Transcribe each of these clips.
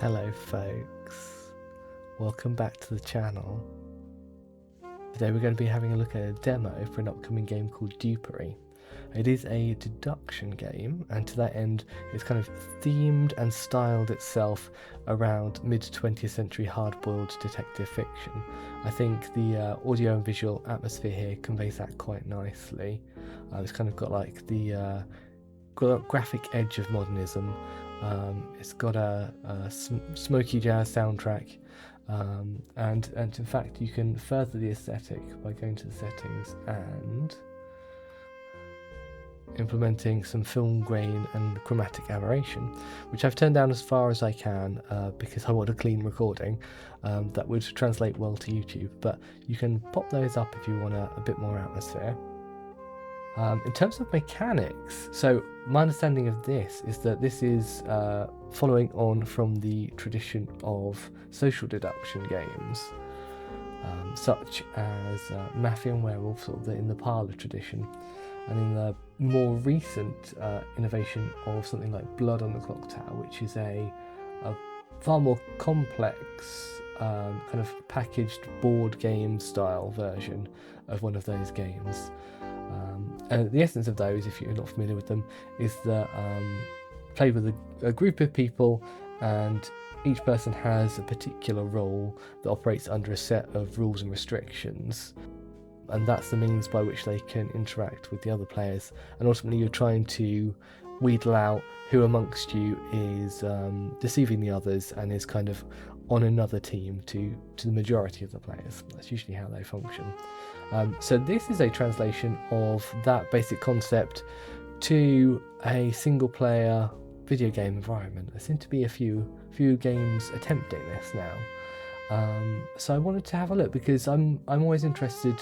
Hello folks, welcome back to the channel. Today we're going to be having a look at a demo for an upcoming game called Dupery. It is a deduction game, and to that end it's kind of themed and styled itself around mid-20th century hard-boiled detective fiction. I think the audio and visual atmosphere here conveys that quite nicely. It's kind of got like the graphic edge of modernism. It's got a smoky jazz soundtrack, and in fact you can further the aesthetic by going to the settings and implementing some film grain and chromatic aberration, which I've turned down as far as I can because I want a clean recording that would translate well to YouTube, but you can pop those up if you want a bit more atmosphere. In terms of mechanics, so my understanding of this is that this is following on from the tradition of social deduction games, such as Mafia and Werewolf, sort of in the parlour tradition, and in the more recent innovation of something like Blood on the Clock Tower, which is a far more complex kind of packaged board game style version of one of those games. And the essence of those, if you're not familiar with them, is that play with a group of people, and each person has a particular role that operates under a set of rules and restrictions, and that's the means by which they can interact with the other players, and ultimately you're trying to wheedle out who amongst you is deceiving the others and is kind of on another team to the majority of the players. That's usually how they function. So this is a translation of that basic concept to a single player video game environment. There seem to be a few games attempting this now. So I wanted to have a look because I'm always interested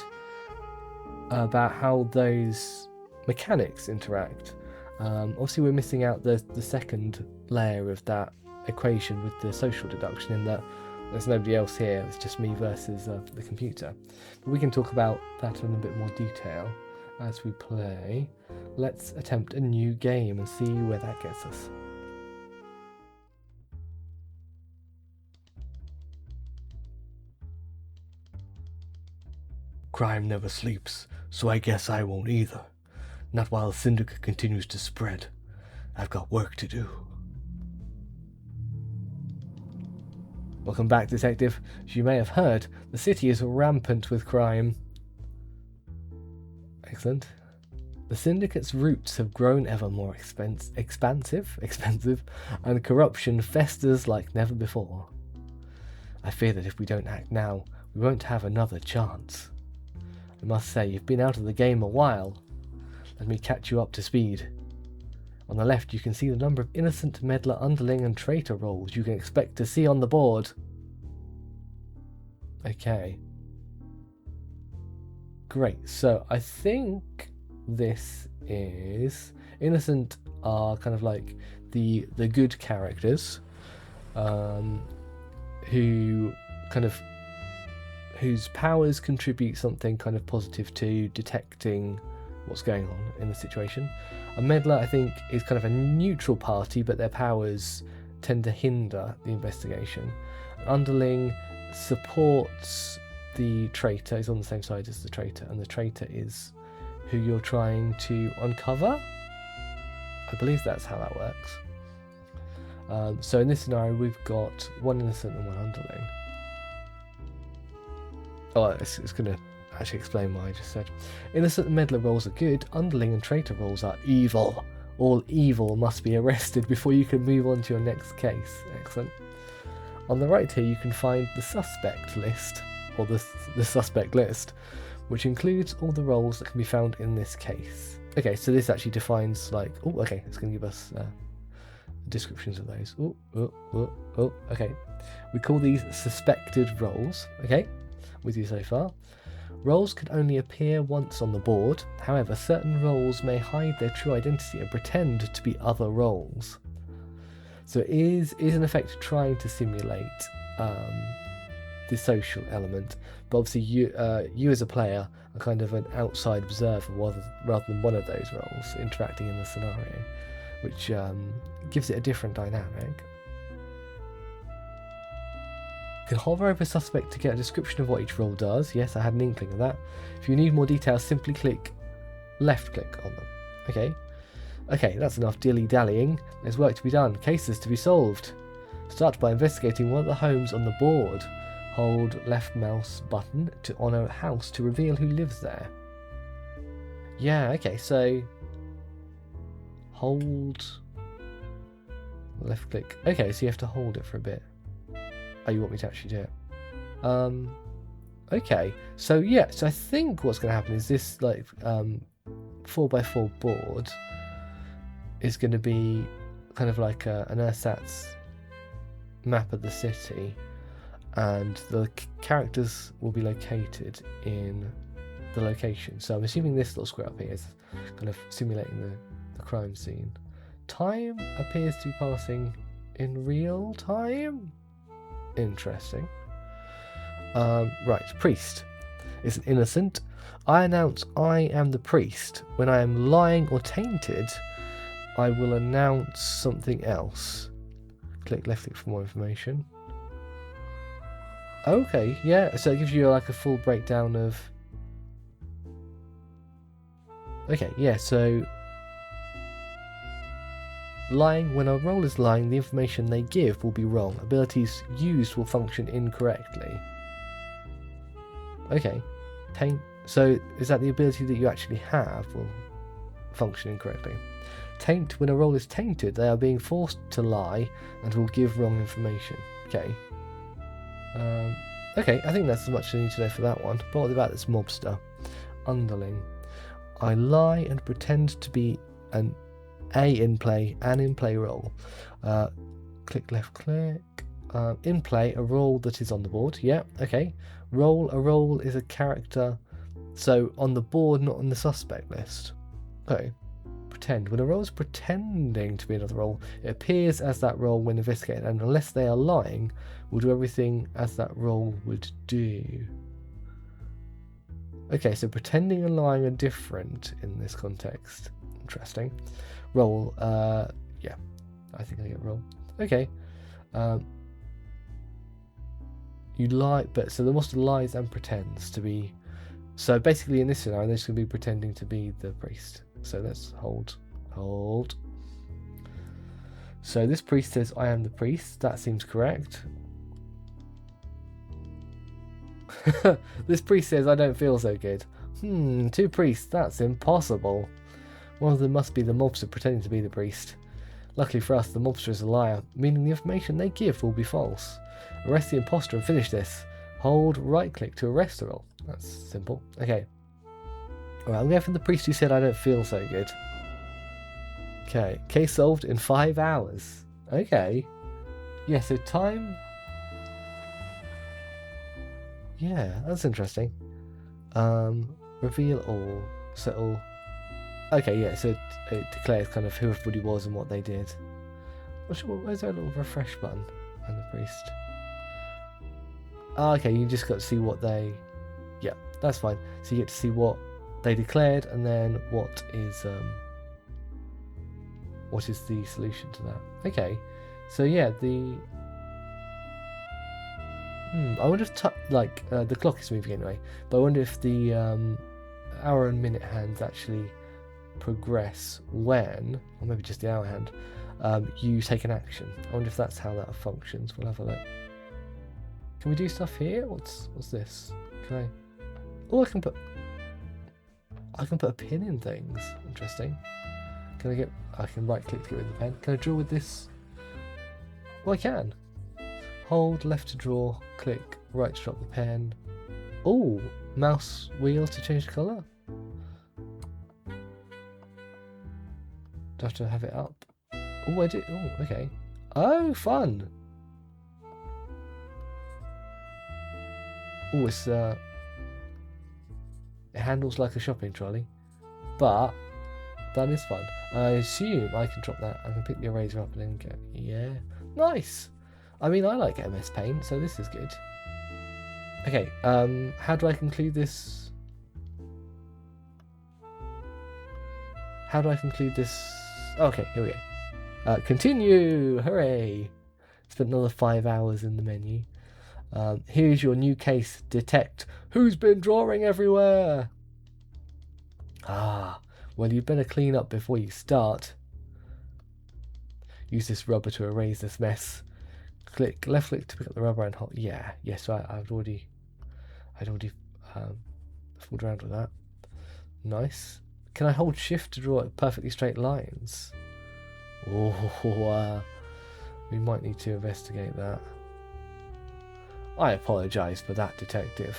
about how those mechanics interact. Obviously we're missing out the second layer of that equation with the social deduction, in that there's nobody else here, it's just me versus the computer. But we can talk about that in a bit more detail as we play. Let's attempt a new game and see where that gets us. Crime never sleeps, so I guess I won't either. Not while the syndicate continues to spread. I've got work to do. Welcome back, Detective. As you may have heard, the city is rampant with crime. Excellent. The syndicate's roots have grown ever more expansive, and corruption festers like never before. I fear that if we don't act now, we won't have another chance. I must say, you've been out of the game a while. Let me catch you up to speed. On the left, you can see the number of innocent, meddler, underling, and traitor roles you can expect to see on the board. Okay. Great. So I think this is... Innocent are kind of like the good characters, who kind of... whose powers contribute something kind of positive to detecting what's going on in the situation. A meddler, I think, is kind of a neutral party, but their powers tend to hinder the investigation. An underling supports the traitor, is on the same side as the traitor, and the traitor is who you're trying to uncover. I believe that's how that works. So in this scenario, we've got one innocent and one underling. Oh, it's going to actually explain what I just said. Innocent and meddler roles are good, underling and traitor roles are evil. All evil must be arrested before you can move on to your next case. Excellent. On the right here you can find the suspect list, or the suspect list, which includes all the roles that can be found in this case. Okay, so this actually defines like, oh, okay, it's going to give us descriptions of those. Okay. We call these suspected roles. Okay, with you so far. Roles can only appear once on the board. However, certain roles may hide their true identity and pretend to be other roles. So it is in effect trying to simulate the social element, but obviously you as a player are kind of an outside observer rather than one of those roles interacting in the scenario, which gives it a different dynamic. You can hover over a suspect to get a description of what each role does. Yes, I had an inkling of that. If you need more details, simply left click on them. Okay. Okay, that's enough dilly-dallying. There's work to be done. Cases to be solved. Start by investigating one of the homes on the board. Hold left mouse button on a house to reveal who lives there. Yeah, okay, so hold left click. Okay, so you have to hold it for a bit. Oh, you want me to actually do it? Okay, so yeah, so I think what's going to happen is this like 4x4 board is going to be kind of like an ersatz map of the city, and the characters will be located in the location. So I'm assuming this little square up here is kind of simulating the crime scene. Time appears to be passing in real time. Interesting. Right, priest is an innocent. I announce I am the priest. When I am lying or tainted, I will announce something else. Click left click for more information. Okay, yeah, so it gives you like a full breakdown of... Okay, yeah, so... Lying, when a role is lying, the information they give will be wrong. Abilities used will function incorrectly. Okay. So, is that the ability that you actually have will function incorrectly? Taint, when a role is tainted, they are being forced to lie and will give wrong information. Okay. Okay, I think that's as much as I need to know for that one. But what about this mobster? Underling. I lie and pretend to be an in play role. Click left click. In play, a role that is on the board. Yeah, okay. A role is a character, so on the board, not on the suspect list. Okay. Pretend. When a role is pretending to be another role, it appears as that role when investigated, and unless they are lying, will do everything as that role would do. Okay, so pretending and lying are different in this context. Interesting. Role, yeah, I think I get role. Okay. You lie, but so the monster lies and pretends to be. So basically, in this scenario, they're just going to be pretending to be the priest. So let's hold. So this priest says, I am the priest. That seems correct. This priest says, I don't feel so good. Two priests, that's impossible. One of them must be the mobster pretending to be the priest. Luckily for us, the mobster is a liar, meaning the information they give will be false. Arrest the imposter and finish this. Hold right click to arrest the role. That's simple. Okay. Alright, I'm going for the priest who said I don't feel so good. Okay. Case solved in 5 hours. Okay. Yeah, so time... Yeah, that's interesting. Reveal all. Settle. Okay, yeah, so it declares kind of who everybody was and what they did. Where's our little refresh button? And the priest. Okay, you just got to see what they... Yeah, that's fine. So you get to see what they declared and then what is the solution to that. Okay, so yeah, the... I wonder if the clock is moving anyway, but I wonder if the hour and minute hands actually progress when, or maybe just the hour hand, you take an action. I wonder if that's how that functions. We'll have a look. Can we do stuff here? What's this? Can I? Oh, I can put a pin in things. Interesting. I can right click to get rid of the pen. Can I draw with this? Well, I can. Hold left to draw, click right to drop the pen. Oh, mouse wheel to change the colour. Do I have to have it up? Oh, I did. Oh, okay. Oh, fun. Oh, it's it handles like a shopping trolley, but that is fun. I assume I can drop that. I can pick the eraser up and then go. Yeah, nice. I mean, I like MS Paint, so this is good. Okay, how do I conclude this? How do I conclude this? Okay, here we go. Continue! Hooray! Spent another 5 hours in the menu. Here's your new case. Detect who's been drawing everywhere. Ah, well, you'd better clean up before you start. Use this rubber to erase this mess. Left click to pick up the rubber and hold. Yeah, yes, I'd already fooled around with that. Nice. Can I hold shift to draw perfectly straight lines? Oh, we might need to investigate that. I apologise for that, detective.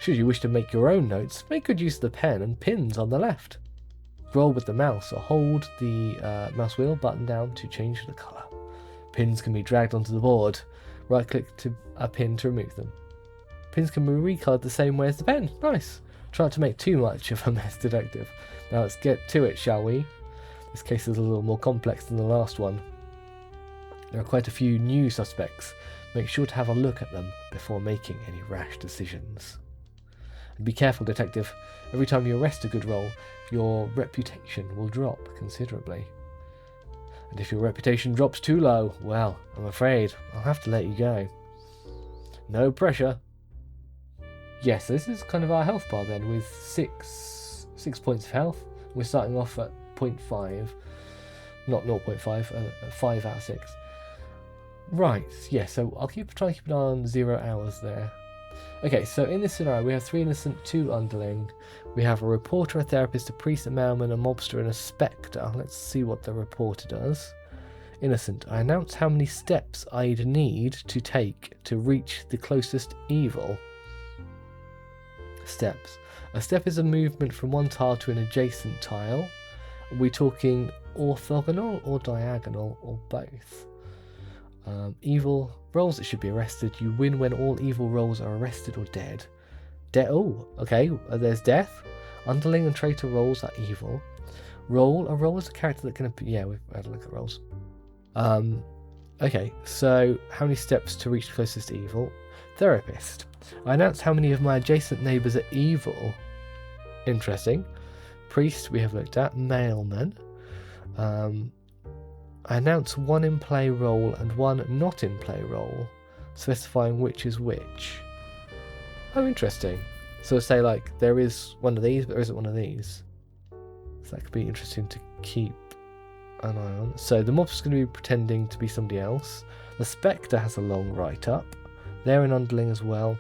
Should you wish to make your own notes, make good use of the pen and pins on the left. Scroll with the mouse or hold the mouse wheel button down to change the colour. Pins can be dragged onto the board. Right click to a pin to remove them. Pins can be recoloured the same way as the pen. Nice. Try not to make too much of a mess, detective. Now let's get to it, shall we? This case is a little more complex than the last one. There are quite a few new suspects. Make sure to have a look at them before making any rash decisions. And be careful, detective. Every time you arrest a good role, your reputation will drop considerably. And if your reputation drops too low, well, I'm afraid I'll have to let you go. No pressure. Yes, this is kind of our health bar then, with six points of health. We're starting off at 0.5, not 0.5, 5 out of 6. Right, yeah, so I'll try to keep it on 0 hours there. Okay, so in this scenario, we have 3 innocent, 2 underling. We have a reporter, a therapist, a priest, a mailman, a mobster, and a spectre. Let's see what the reporter does. Innocent. I announce how many steps I'd need to take to reach the closest evil. Steps. A step is a movement from one tile to an adjacent tile. Are we talking orthogonal or diagonal or both? Evil roles that should be arrested. You win when all evil roles are arrested or dead. Oh, okay. There's death. Underling and traitor roles are evil. A role is a character that can. Yeah, we've had a look at roles. Okay. So how many steps to reach the closest evil? Therapist. I announce how many of my adjacent neighbours are evil. Interesting. Priest. We have looked at. Mailman. I announce one in play role and one not in play role, specifying which is which. Oh, interesting. So say like there is one of these, but there isn't one of these. So that could be interesting to keep an eye on. So the mob's going to be pretending to be somebody else. The spectre has a long write-up. They're an underling as well.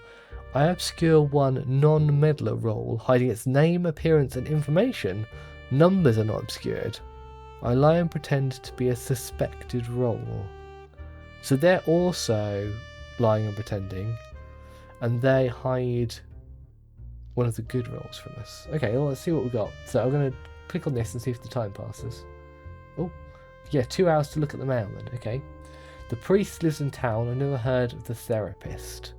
I obscure one non-meddler role, hiding its name, appearance, and information. Numbers are not obscured. I lie and pretend to be a suspected role. So they're also lying and pretending, and they hide one of the good roles from us. Okay, well, let's see what we've got. So I'm going to click on this and see if the time passes. Oh, yeah, 2 hours to look at the mailman. Okay. The priest lives in town. I've never heard of the therapist.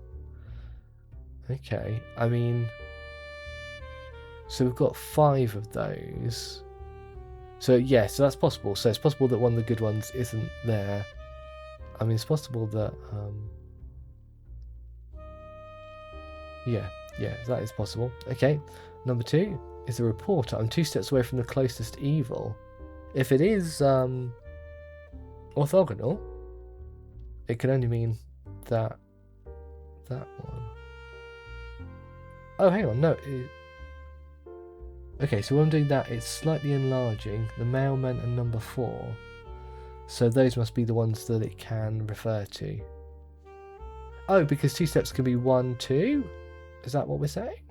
Okay, I mean, so we've got 5 of those. So yeah, so that's possible. So it's possible that one of the good ones isn't there. I mean, it's possible that yeah, that is possible. Okay, number 2 is a reporter. I'm 2 steps away from the closest evil. If it is orthogonal, it can only mean that one. Oh, hang on, no. Okay, so when I'm doing that, it's slightly enlarging the mailman and number 4. So those must be the ones that it can refer to. Oh, because 2 steps can be 1, 2? Is that what we're saying?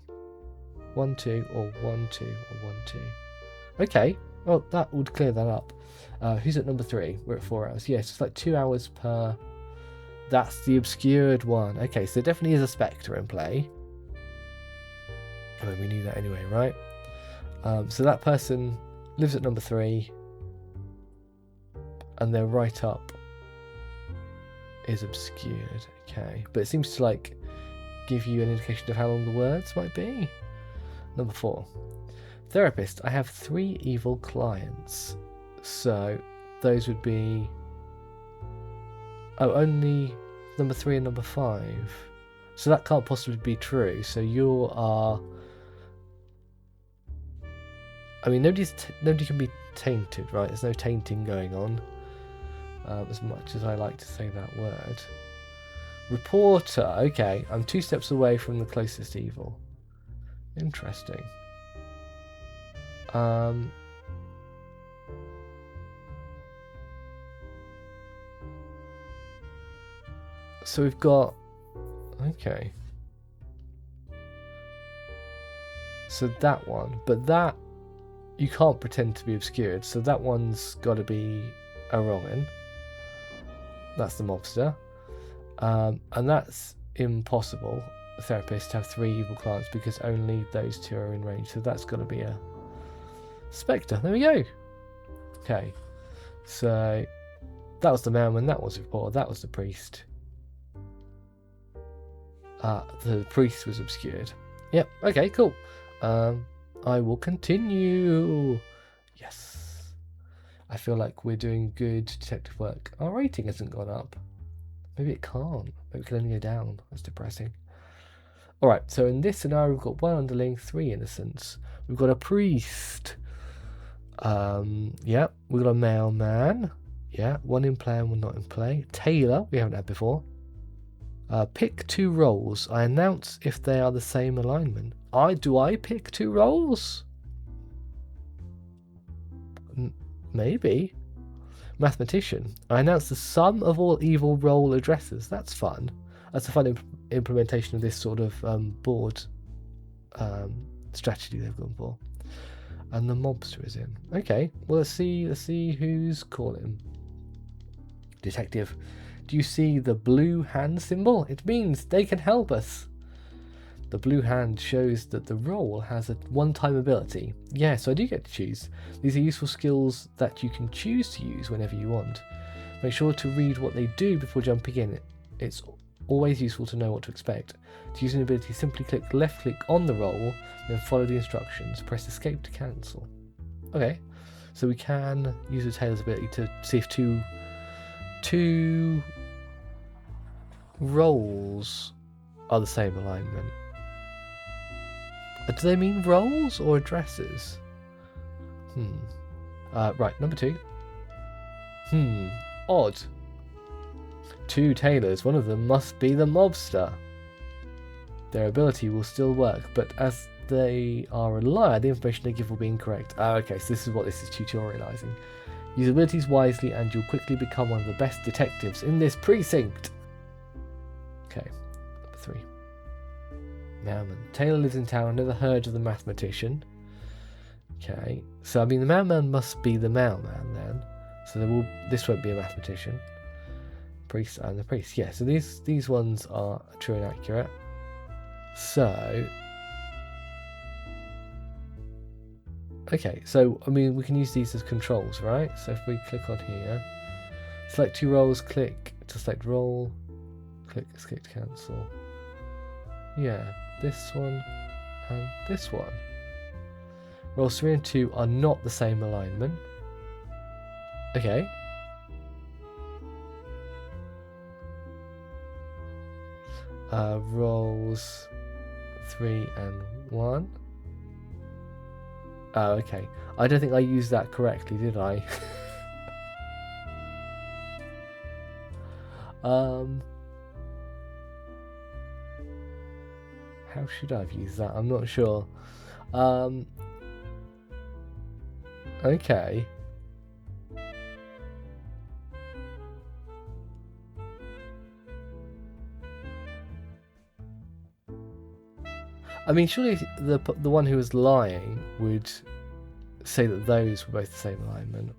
1, 2, or 1, 2, or 1, 2. Okay, well, that would clear that up. Who's at number 3? We're at 4 hours. Yes, it's like 2 hours per... That's the obscured one. Okay, so there definitely is a spectre in play. I mean, we knew that anyway, right? So that person lives at number 3, and their write-up is obscured. Okay, but it seems to like give you an indication of how long the words might be. Number 4, therapist. I have 3 evil clients, so those would be only number 3 and number 5. So that can't possibly be true. So you are. I mean, nobody can be tainted, right? There's no tainting going on. As much as I like to say that word. Reporter. Okay, I'm 2 steps away from the closest evil. Interesting. So we've got... Okay. So that one. But that... You can't pretend to be obscured. So that one's got to be a wrong-un. That's the mobster. And that's impossible, a therapist, to have 3 evil clients because only those 2 are in range. So that's got to be a spectre. There we go. Okay. So that was the mailman. That was the reporter. That was the priest. The priest was obscured. Yep. Okay, cool. I will continue. Yes. I feel like we're doing good detective work. Our rating hasn't gone up. Maybe it can't. Maybe it can only go down. That's depressing. Alright, so in this scenario, we've got 1 underling, 3 innocents. We've got a priest. Yeah. We've got a mailman. Yeah. 1 in play and 1 not in play. Tailor, we haven't had before. Pick 2 roles. I announce if they are the same alignment. Do I pick 2 roles? Maybe. Mathematician. I announce the sum of all evil role addresses. That's fun. That's a fun implementation of this sort of board strategy they've gone for. And the mobster is in. Okay. Well, let's see who's calling. Detective. Do you see the blue hand symbol? It means they can help us. The blue hand shows that the role has a one-time ability. Yeah, so I do get to choose. These are useful skills that you can choose to use whenever you want. Make sure to read what they do before jumping in. It's always useful to know what to expect. To use an ability, simply left click on the role, then follow the instructions. Press escape to cancel. Okay, so we can use the tailor's ability to see if two roles are the same alignment. Do they mean roles or addresses? Right, number 2. Odd. 2 tailors, one of them must be the mobster. Their ability will still work, but as they are a liar, the information they give will be incorrect. Okay, so this is what this is tutorializing. Use abilities wisely and you'll quickly become one of the best detectives in this precinct. Okay, number 3. Mailman. Taylor lives in town. Never heard of the mathematician. Okay, so I mean the mailman must be the mailman then. So this won't be a mathematician. Priest and the priest. Yeah, so these ones are true and accurate. So okay, so I mean we can use these as controls, right? So if we click on here, select 2 roles, click to select role, click escape to cancel. Yeah, this one and this one. Roles 3 and 2 are not the same alignment. Okay. Roles 3 and 1. Oh, okay. I don't think I used that correctly, did I? How should I have used that? I'm not sure. Okay. I mean, surely the one who was lying would say that those were both the same alignment.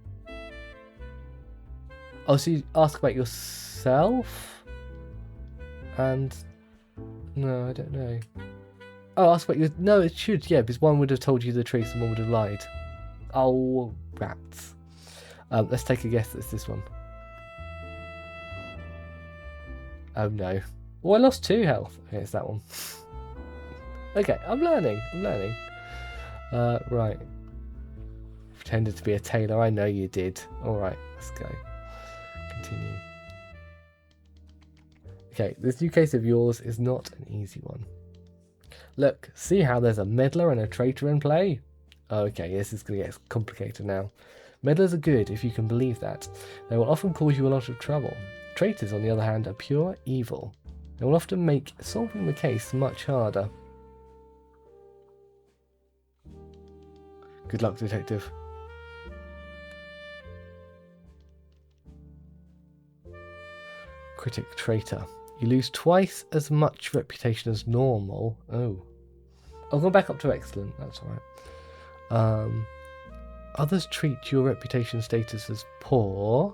Oh, so you ask about yourself? And... no, I don't know. Oh, ask about your... no, it should, yeah, because one would have told you the truth and one would have lied. Oh, rats. Let's take a guess that it's this one. Oh, no. Oh, I lost 2 health. Okay, it's that one. Okay, I'm learning. Right. Pretended to be a tailor. I know you did. Alright, let's go. Continue. Okay, this new case of yours is not an easy one. Look, see how there's a meddler and a traitor in play? Okay, this is going to get complicated now. Meddlers are good, if you can believe that. They will often cause you a lot of trouble. Traitors, on the other hand, are pure evil. They will often make solving the case much harder. Good luck, detective. Critic traitor. You lose twice as much reputation as normal. Oh. I'll go back up to excellent. That's alright. Others treat your reputation status as poor.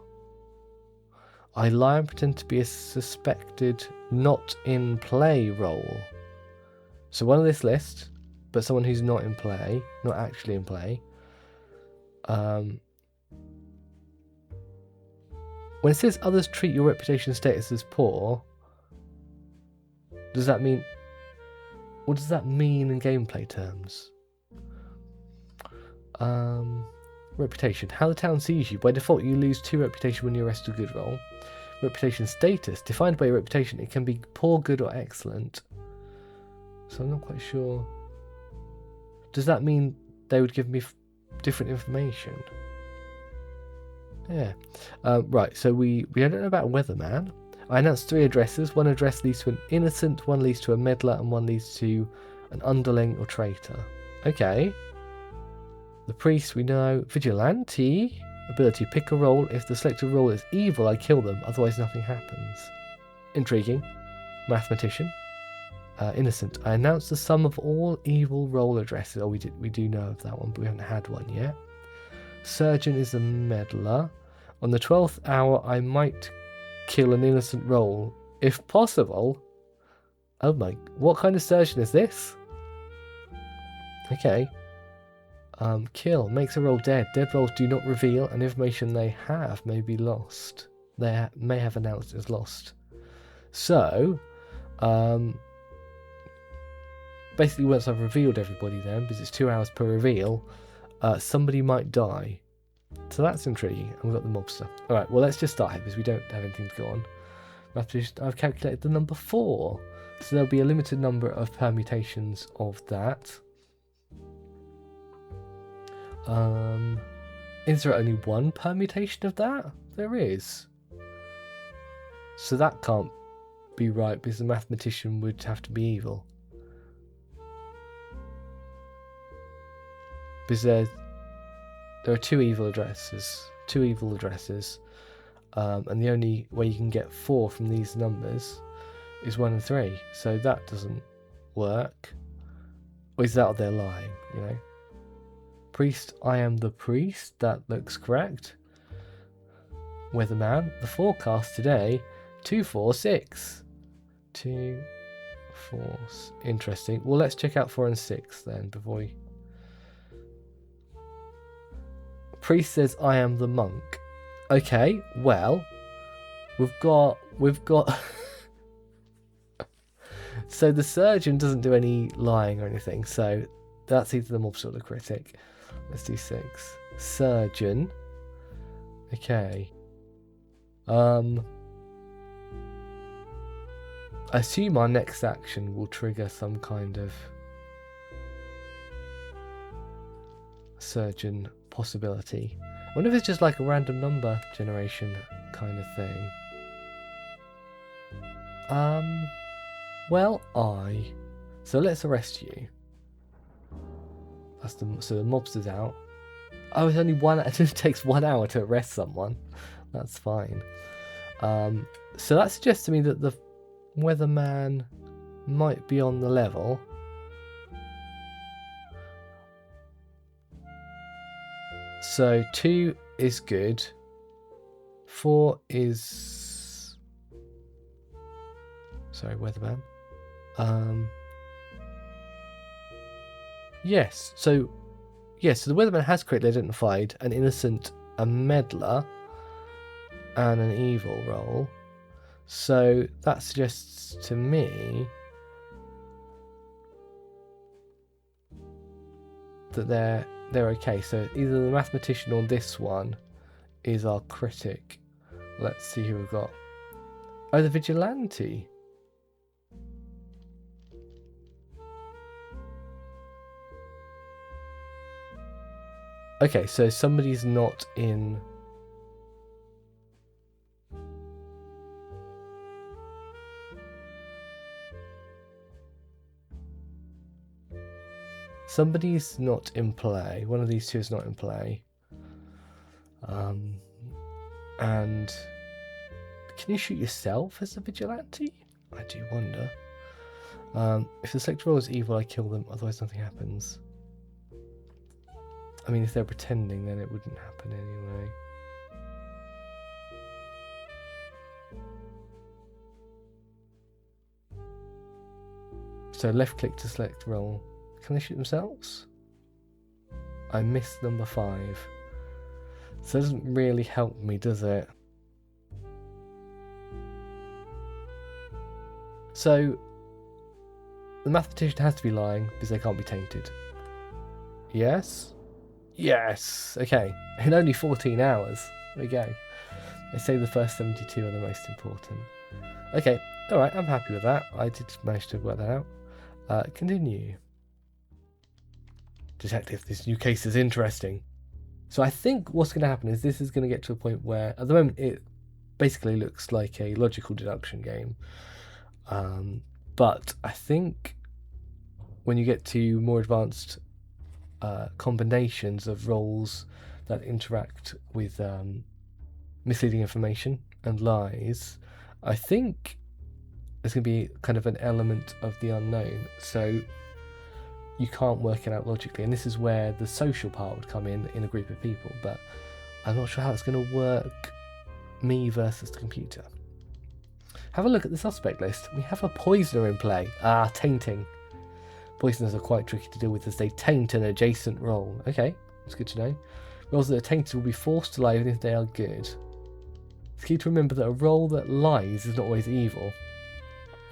I lie and pretend to be a suspected not in play role. So one of this list, but someone who's not in play, not actually in play. When it says others treat your reputation status as poor, does that mean... What does that mean in gameplay terms? Reputation. How the town sees you. By default, you lose 2 reputation when you arrest a good roll. Reputation status. Defined by your reputation, it can be poor, good, or excellent. So I'm not quite sure. Does that mean they would give me different information? Yeah. Right, so we don't know about Weatherman. I announced 3 addresses. 1 address leads to an innocent, 1 leads to a meddler, and 1 leads to an underling or traitor. Okay. The priest, we know. Vigilante. Ability, pick a role. If the selected role is evil, I kill them. Otherwise, nothing happens. Intriguing. Mathematician. Innocent. I announced the sum of all evil role addresses. Oh, we do know of that one, but we haven't had one yet. Surgeon is a meddler. On the 12th hour, I might kill an innocent role, if possible. Oh my, what kind of surgeon is this? Okay. Kill, makes a role dead. Dead roles do not reveal, and information they have may be lost. They may have announced as lost. So, basically once I've revealed everybody then, because it's 2 hours per reveal, somebody might die. So that's intriguing. And we've got the mobster. Alright, well let's just start here because we don't have anything to go on. I've calculated the number 4. So there'll be a limited number of permutations of that. Is there only 1 permutation of that? There is. So that can't be right because the mathematician would have to be evil. Because there are 2 evil addresses. And the only way you can get 4 from these numbers is 1 and 3. So that doesn't work. Or is that what they're lying, you know? Priest, I am the priest. That looks correct. Weatherman, the forecast today, 2, 4, 6. 2, 4, interesting. Well, let's check out 4 and 6 then before we... Priest says, I am the monk. Okay, well, we've got... So the surgeon doesn't do any lying or anything, so that's either the mobster or the critic. Let's do 6. Surgeon. Okay. I assume our next action will trigger some kind of surgeon possibility. I wonder if it's just like a random number generation kind of thing. Well, so let's arrest you. So the mobster's out. Oh, it's only 1. It just takes 1 hour to arrest someone. That's fine. So that suggests to me that the Weatherman might be on the level. So 2 is good. 4 is... Sorry, Weatherman. Yes, so the Weatherman has correctly identified an innocent, a meddler, and an evil role. So that suggests to me that they're okay. So either the mathematician or this one is our critic. Let's see who we've got. Oh, the vigilante. Okay, so somebody's not in... Somebody's not in play. One of these two is not in play. And can you shoot yourself as a vigilante? I do wonder. If the selected role is evil, I kill them, otherwise nothing happens. I mean, if they're pretending, then it wouldn't happen anyway. So left click to select role. Can they shoot themselves? I missed number 5. So it doesn't really help me, does it? So the mathematician has to be lying because they can't be tainted. Yes? Yes! Okay. In only 14 hours. There we go. They say the first 72 are the most important. Okay. Alright, I'm happy with that. I did manage to work that out. Continue. Detective, this new case is interesting. So I think what's going to happen is this is going to get to a point where, at the moment, it basically looks like a logical deduction game. But I think when you get to more advanced combinations of roles that interact with misleading information and lies, I think there's going to be kind of an element of the unknown. So you can't work it out logically, and this is where the social part would come in a group of people, but I'm not sure how it's going to work me versus the computer. Have a look at the suspect list. We have a poisoner in play. Tainting. Poisoners are quite tricky to deal with as they taint an adjacent role. Okay, that's good to know. Roles that are tainted will be forced to lie even if they are good. It's key to remember that a role that lies is not always evil.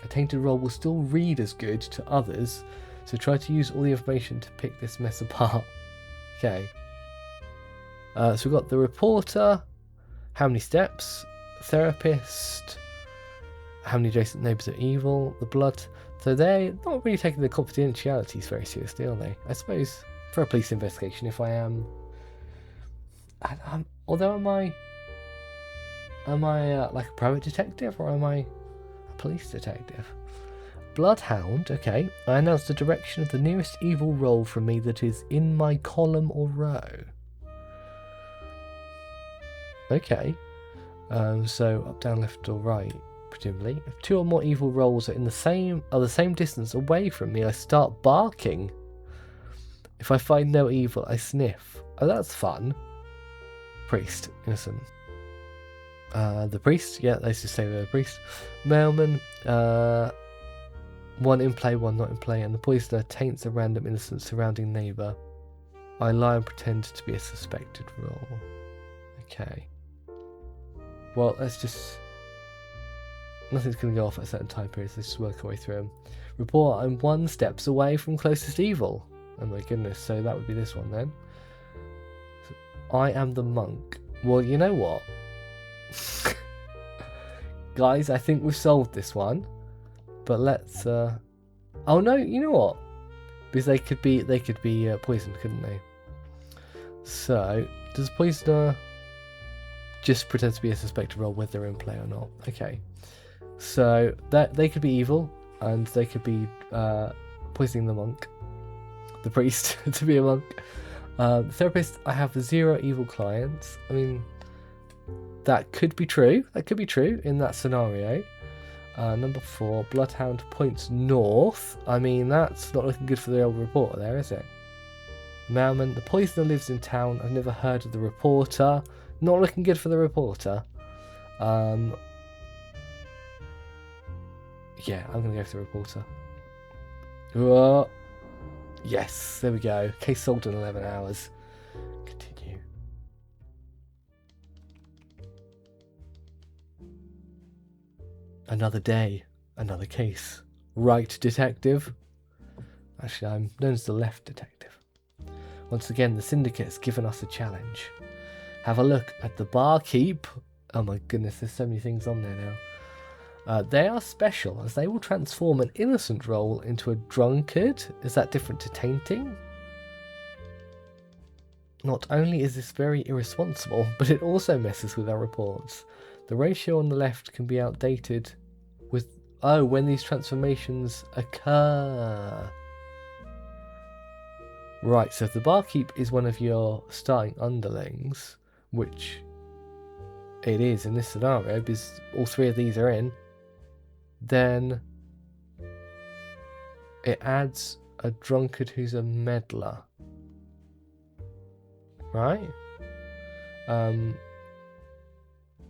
A tainted role will still read as good to others, so try to use all the information to pick this mess apart. Okay. So we've got the reporter, how many steps, therapist, how many adjacent neighbours are evil, the blood. So they're not really taking the confidentialities very seriously, are they? I suppose for a police investigation, if I am... although am I like a private detective, or am I a police detective? Bloodhound, okay. I announce the direction of the nearest evil role from me that is in my column or row. Okay. So up, down, left, or right, presumably. If 2 or more evil roles are the same distance away from me, I start barking. If I find no evil, I sniff. Oh, that's fun. Priest, innocent. The priest, yeah, let's just say the priest. Mailman, 1 in play, 1 not in play, and the poisoner taints a random innocent surrounding neighbour. I lie and pretend to be a suspected role. Okay. Well, let's just... Nothing's going to go off at a certain time period, so let's just work our way through them. Report, I'm 1 steps away from closest evil. Oh my goodness, so that would be this one then. So, I am the monk. Well, you know what? Guys, I think we've solved this one. But let's... Oh no, you know what? Because they could be poisoned, couldn't they? So, does poisoner just pretend to be a suspected role whether they're in play or not? Okay. So that they could be evil, and they could be poisoning the monk, the priest, to be a monk. The therapist, I have 0 evil clients. I mean, that could be true. That could be true in that scenario. Number 4, Bloodhound points north. I mean, that's not looking good for the old reporter there, is it? Mailman, the poisoner lives in town. I've never heard of the reporter. Not looking good for the reporter. Yeah, I'm going to go for the reporter. Whoa. Yes, there we go. Case solved in 11 hours. Continue. Another day, another case. Right, detective? Actually, I'm known as the left detective. Once again, the syndicate has given us a challenge. Have a look at the barkeep. Oh my goodness, there's so many things on there now. They are special, as they will transform an innocent role into a drunkard. Is that different to tainting? Not only is this very irresponsible, but it also messes with our reports. The ratio on the left can be outdated with... Oh, when these transformations occur. Right, so if the barkeep is one of your starting underlings, which it is in this scenario because all three of these are in, then it adds a drunkard who's a meddler. Right?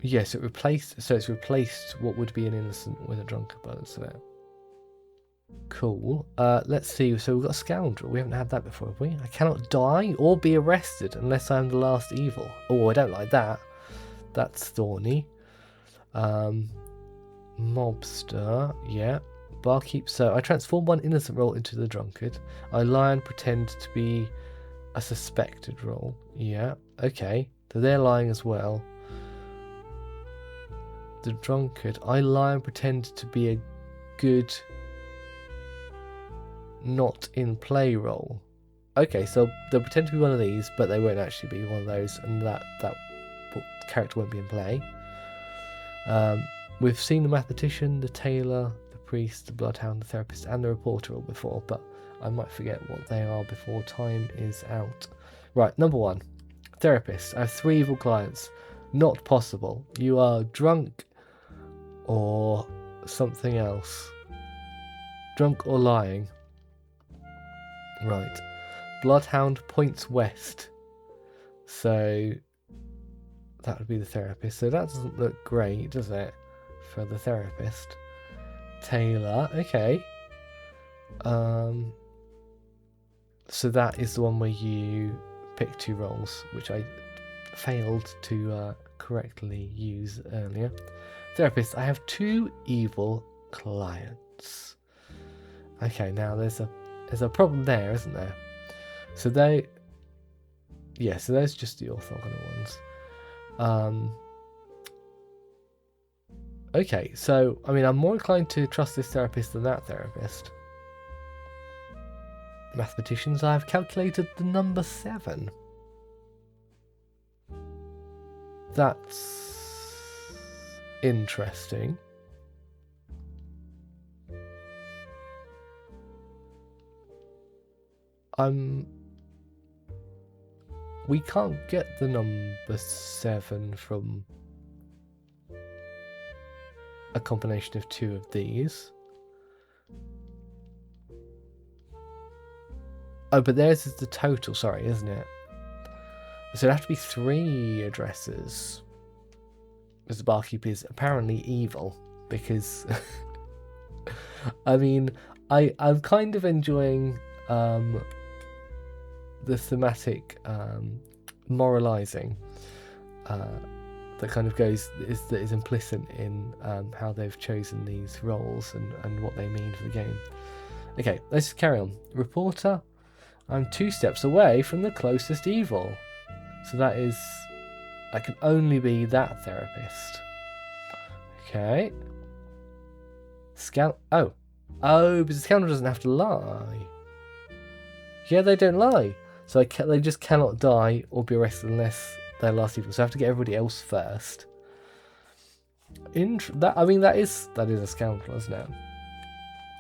Yes, it's replaced what would be an innocent with a drunkard by the looks of it. Cool. Let's see. So we've got a scoundrel. We haven't had that before, have we? I cannot die or be arrested unless I am the last evil. Oh, I don't like that. That's thorny. Mobster. Yeah. Barkeep. So I transform one innocent role into the drunkard. I lie and pretend to be a suspected role. Yeah. Okay. So they're lying as well. The drunkard. I lie and pretend to be a good not in play role. Okay, so they'll pretend to be one of these, but they won't actually be one of those, and that character won't be in play. We've seen the mathematician, the tailor, the priest, the bloodhound, the therapist, and the reporter all before, but I might forget what they are before time is out. Right, number 1. Therapist. I have 3 evil clients. Not possible. You are drunk or something else. Drunk or lying. Right. Bloodhound points west. So that would be the therapist. So that doesn't look great, does it? For the therapist. Tailor. Okay. So that is the one where you pick 2 roles, which I failed to correctly use earlier. Therapist. I have 2 evil clients. Okay, now there's a problem there, isn't there? So so those are just the orthogonal ones. Okay, so I mean, I'm more inclined to trust this therapist than that therapist. Mathematicians, I have calculated the number 7. That's interesting. We can't get the number 7 from a combination of 2 of these. Oh, but theirs is the total, sorry, isn't it? So it'd have to be 3 addresses. Because the barkeep is apparently evil. Because, I mean, I'm kind of enjoying the thematic moralizing that kind of that is implicit in how they've chosen these roles and what they mean for the game. Okay, let's just carry on. Reporter, I'm 2 steps away from the closest evil. So that can only be that therapist. Okay. Oh, but the scoundrel doesn't have to lie. Yeah, they don't lie. So they just cannot die or be arrested unless they're last evil. So I have to get everybody else first. That is a scoundrel, isn't it?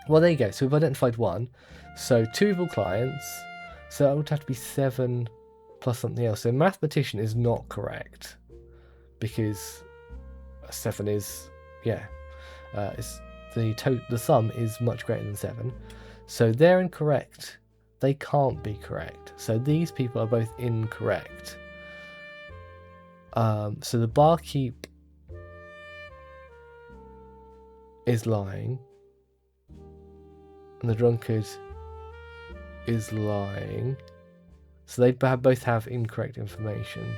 Well, there you go. So we've identified 1. So 2 evil clients. So that would have to be 7 plus something else. So mathematician is not correct because 7 is the sum is much greater than 7. So they're incorrect. They can't be correct. So these people are both incorrect. So the barkeep is lying. And the drunkard is lying. So they both have incorrect information.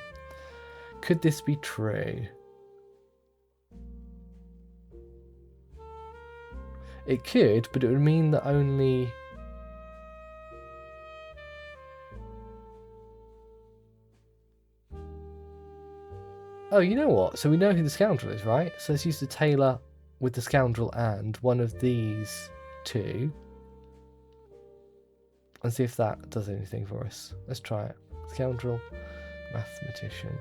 Could this be true? It could, but it would mean that only... Oh, you know what? So we know who the scoundrel is, right? So let's use the tailor with the scoundrel and one of these 2. And see if that does anything for us. Let's try it. Scoundrel, mathematician.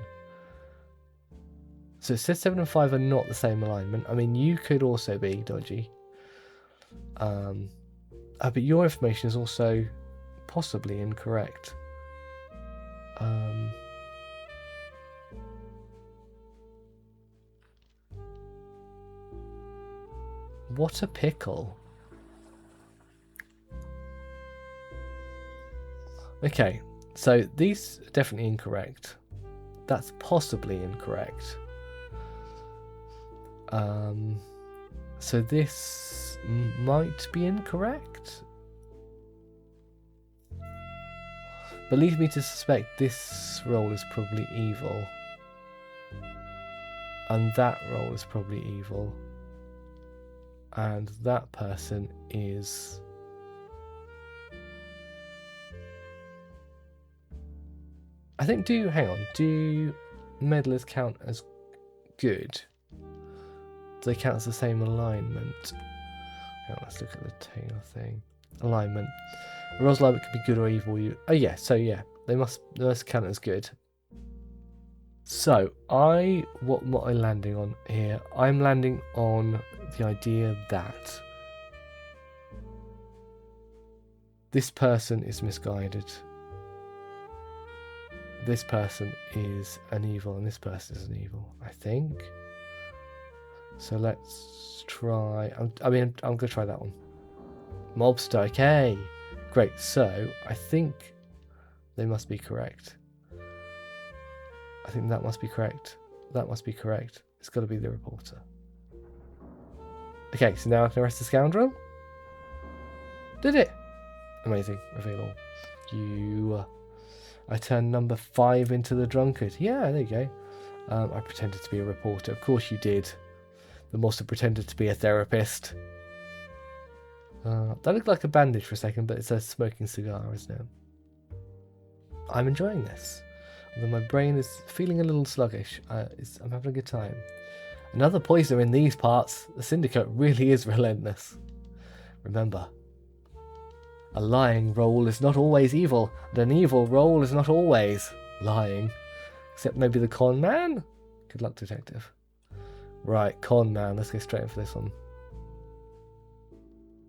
So it says 7 and 5 are not the same alignment. I mean, you could also be dodgy. But your information is also possibly incorrect. What a pickle. Okay, so these are definitely incorrect. That's possibly incorrect. So this might be incorrect. But leads me to suspect this role is probably evil. And that role is probably evil. And that person is... I think do meddlers count as good? Do they count as the same alignment? Hang on, let's look at the tail thing. Alignment. A role's alignment can be good or evil. Oh yeah, so yeah, they must count as good. So what am I landing on here? I'm landing on the idea that this person is misguided. This person is an evil, and this person is an evil, I think. So let's try. I'm going to try that one. Mobster, okay. Great, so I think they must be correct. I think that must be correct. That must be correct. It's got to be the reporter. Okay, so now I can arrest the scoundrel. Did it? Amazing. Reveal all. I turned number 5 into the drunkard. Yeah, there you go. I pretended to be a reporter. Of course you did. The monster pretended to be a therapist. That looked like a bandage for a second, but it's a smoking cigar, isn't it? I'm enjoying this. Although my brain is feeling a little sluggish. I'm having a good time. Another poisoner in these parts. The syndicate really is relentless. Remember, a lying role is not always evil, and an evil role is not always lying. Except maybe the con man? Good luck, detective. Right, con man. Let's go straight in for this one.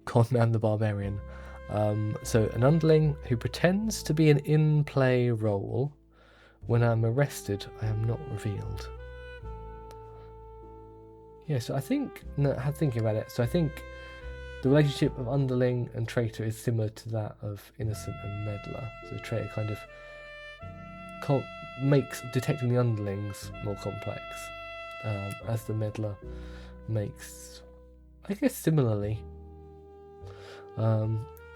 Con man the barbarian. So an underling who pretends to be an in-play role. When I'm arrested, I am not revealed. Yeah, so I think, thinking about it, so I think the relationship of underling and traitor is similar to that of innocent and meddler. So the traitor kind of makes detecting the underlings more complex, as the meddler makes, I guess similarly,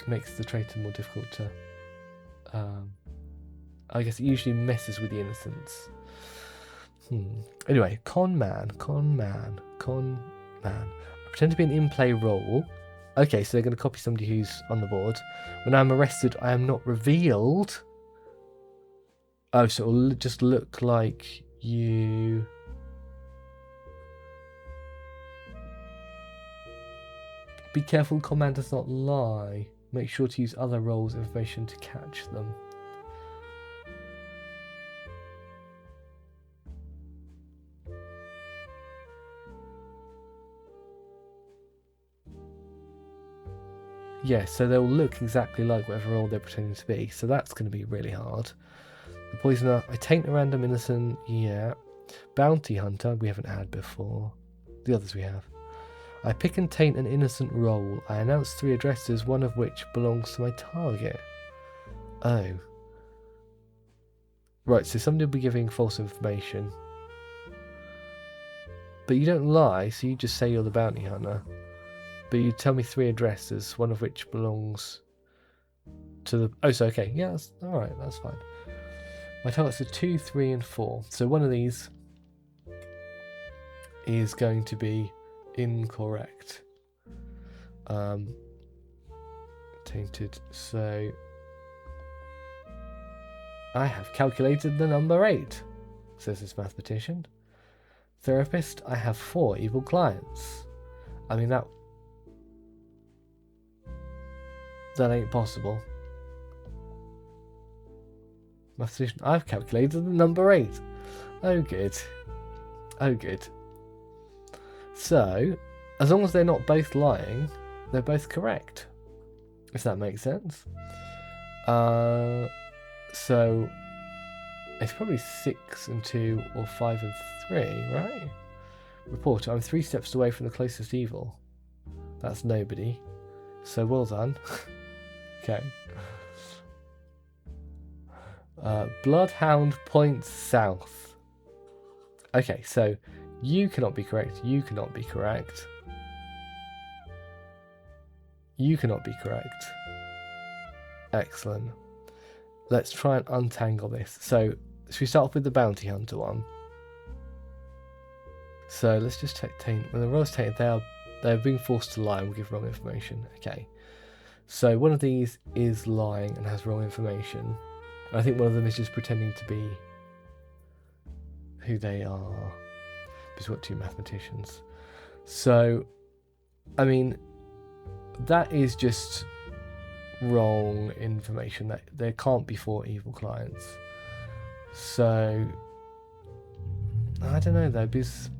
makes the traitor more difficult to, I guess it usually messes with the innocence. Anyway, con man. I pretend to be an in-play role. Okay, so they're going to copy somebody who's on the board. When I'm arrested, I am not revealed. Oh, so it'll just look like you... Be careful, con man does not lie. Make sure to use other roles' information to catch them. Yeah, so they'll look exactly like whatever role they're pretending to be. So that's going to be really hard. The poisoner, I taint a random innocent, yeah. Bounty hunter, we haven't had before. The others we have. I pick and taint an innocent role. I announce 3 addresses, one of which belongs to my target. Oh. Right, so somebody will be giving false information. But you don't lie, so you just say you're the bounty hunter. But you tell me 3 addresses, one of which belongs to the... Oh, so okay. Yeah, that's alright, that's fine. My targets are 2, 3, and 4. So one of these is going to be incorrect. Tainted. So I have calculated the number 8, says this mathematician. Therapist, I have 4 evil clients. I mean, that ain't possible. Mathematician, I've calculated the number 8. Oh good. Oh good. So, as long as they're not both lying, they're both correct. If that makes sense. So it's probably 6 and 2 or 5 and 3, right? Reporter, I'm 3 steps away from the closest evil. That's nobody. So well done. Okay. Bloodhound points south. Okay, so you cannot be correct. You cannot be correct. You cannot be correct. Excellent. Let's try and untangle this. So, should we start off with the bounty hunter one? So let's just check. When the role's taken, they're being forced to lie and will give wrong information. Okay. So one of these is lying and has wrong information. I think one of them is just pretending to be who they are. Because we've got 2 mathematicians. So, I mean, that is just wrong information. That there can't be 4 evil clients. So, I don't know though, because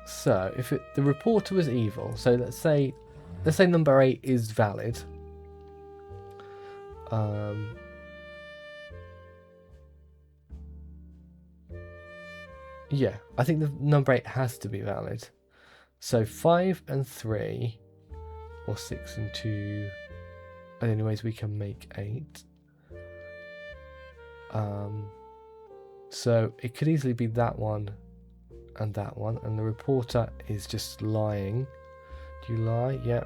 so if the reporter was evil, so let's say number 8 is valid. Yeah, I think the number 8 has to be valid. So 5 and 3, or 6 and 2. And anyways, we can make 8. So it could easily be that one and that one, and the reporter is just lying. Do you lie? Yeah.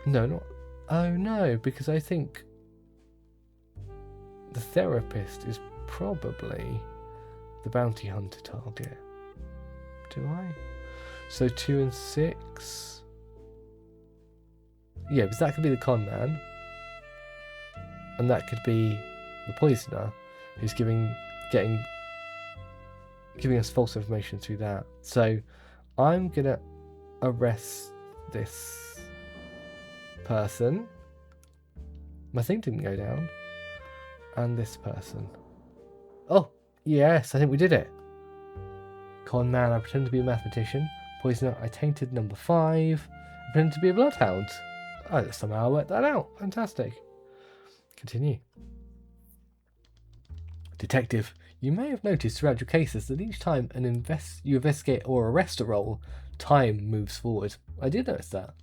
No, not. Oh no, because I think the therapist is probably the bounty hunter target. Do I? So 2 and 6. Yeah, because that could be the con man, and that could be the poisoner, who's giving us false information through that. So I'm gonna arrest this person. My thing didn't go down. And this person. Oh, yes, I think we did it. Con man, I pretend to be a mathematician. Poisoner, I tainted number 5. I pretend to be a bloodhound. I somehow worked that out. Fantastic. Continue. Detective, you may have noticed throughout your cases that each time you investigate or arrest a role, time moves forward. I did notice that.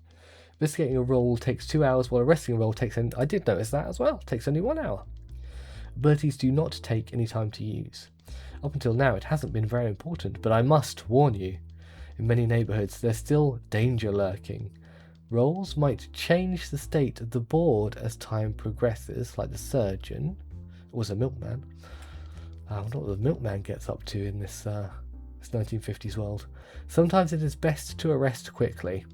Investigating a role takes 2 hours, while arresting a role takes... I did notice that as well. It takes only 1 hour. Abilities do not take any time to use. Up until now, it hasn't been very important, but I must warn you. In many neighbourhoods, there's still danger lurking. Roles might change the state of the board as time progresses, like the surgeon. Or the milkman. I wonder what the milkman gets up to in this 1950s world. Sometimes it is best to arrest quickly.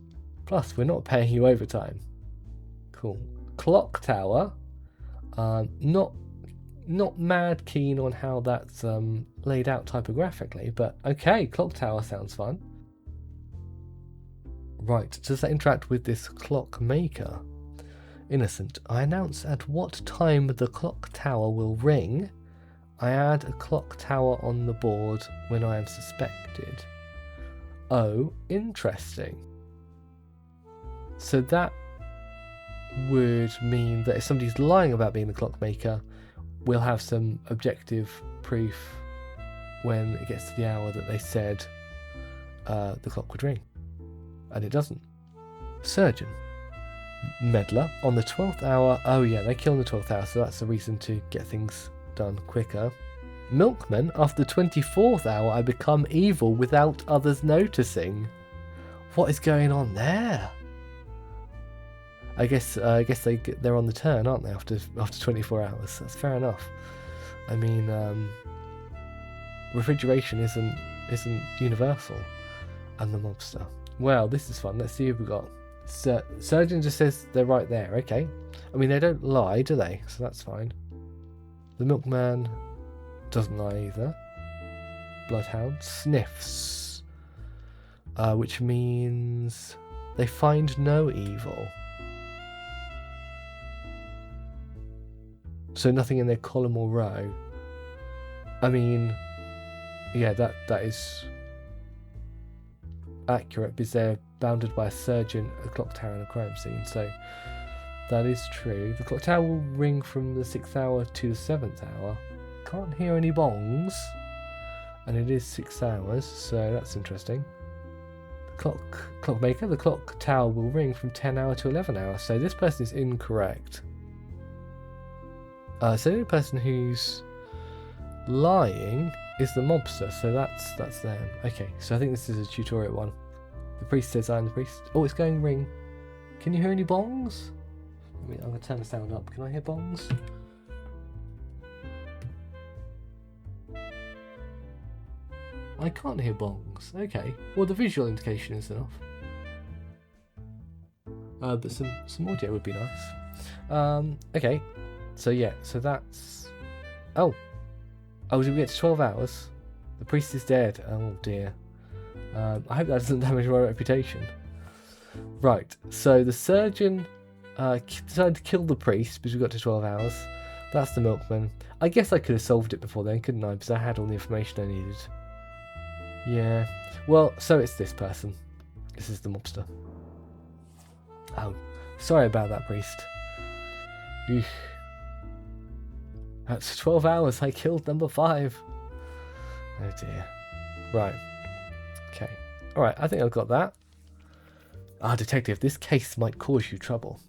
Plus, we're not paying you overtime. Cool. Clock tower. Not mad keen on how that's laid out typographically, but okay, clock tower sounds fun. Right, does that interact with this clock maker? Innocent. I announce at what time the clock tower will ring. I add a clock tower on the board when I am suspected. Oh, interesting. So that would mean that if somebody's lying about being the clockmaker, we'll have some objective proof when it gets to the hour that they said the clock would ring. And it doesn't. Surgeon. Meddler. On the 12th hour. Oh yeah, they kill on the 12th hour, so that's a reason to get things done quicker. Milkman. After the 24th hour, I become evil without others noticing. What is going on there? I guess they're on the turn, aren't they? After 24 hours, that's fair enough. I mean, refrigeration isn't universal, and the mobster. Well, this is fun. Let's see who we got. Surgeon just says they're right there. Okay. I mean, they don't lie, do they? So that's fine. The milkman doesn't lie either. Bloodhound sniffs, which means they find no evil. So nothing in their column or row. I mean, yeah, that is accurate because they're bounded by a surgeon, a clock tower, and a crime scene. So that is true. The clock tower will ring from the 6th hour to the 7th hour. Can't hear any bongs. And it is 6 hours, so that's interesting. The clockmaker, the clock tower will ring from 10 hour to 11 hour. So this person is incorrect. So the only person who's lying is the mobster, so that's them. Okay, so I think this is a tutorial one. The priest says I'm the priest. Oh, it's going ring. Can you hear any bongs? I'm going to turn the sound up. Can I hear bongs? I can't hear bongs. Okay. Well, the visual indication is enough. But some audio would be nice. Okay. So yeah, so that's... Oh, did we get to 12 hours? The priest is dead. Oh dear. I hope that doesn't damage my reputation. Right, so the surgeon decided to kill the priest because we got to 12 hours. That's the milkman. I guess I could have solved it before then, couldn't I? Because I had all the information I needed. Yeah. Well, so it's this person. This is the mobster. Oh, sorry about that, priest. Eesh. That's 12 hours. I killed number 5. Oh dear. Right. Okay. Alright, I think I've got that. Detective, this case might cause you trouble.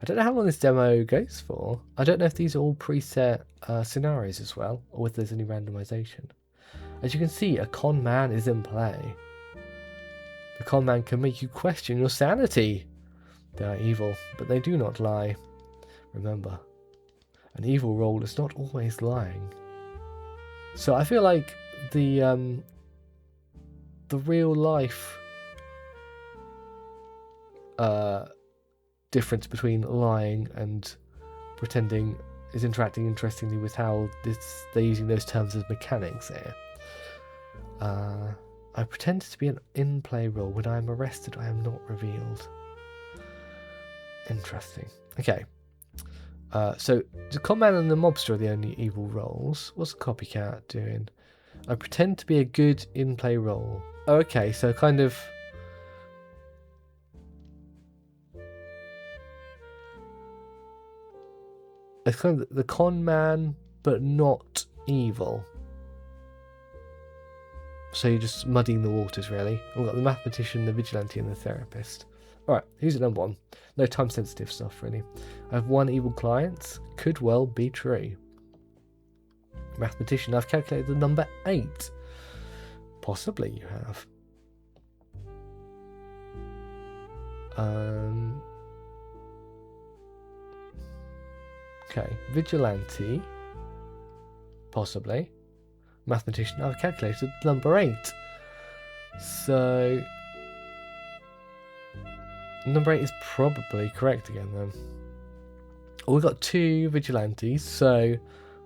I don't know how long this demo goes for. I don't know if these are all preset scenarios as well, or if there's any randomization. As you can see, a con man is in play. The con man can make you question your sanity. They are evil, but they do not lie. Remember, an evil role is not always lying. So I feel like the real life difference between lying and pretending is interacting interestingly with how they're using those terms as mechanics here. I pretend to be an in-play role. When I am arrested, I am not revealed. Interesting. Okay. So the conman and the mobster are the only evil roles. What's the copycat doing? I pretend to be a good in-play role. Oh, okay, so kind of... It's kind of the con man, but not evil. So you're just muddying the waters, really. We've got the mathematician, the vigilante, and the therapist. Alright, who's at number 1? No time-sensitive stuff, really. I have 1 evil client. Could well be true. Mathematician, I've calculated the number 8. Possibly you have. Okay, vigilante. Possibly. Mathematician, I've calculated number 8. So... number 8 is probably correct again then. Oh, we've got 2 vigilantes, so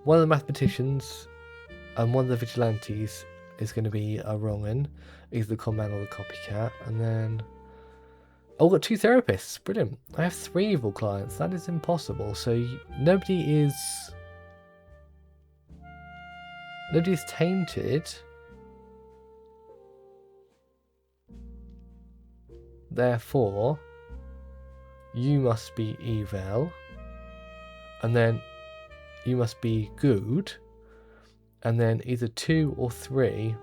one of the mathematicians and one of the vigilantes is going to be a wrong one, either the con man or the copycat, and then... oh, we've got 2 therapists, brilliant. I have 3 evil clients, that is impossible, so nobody is tainted. Therefore, you must be evil, and then you must be good, and then either 2 or 3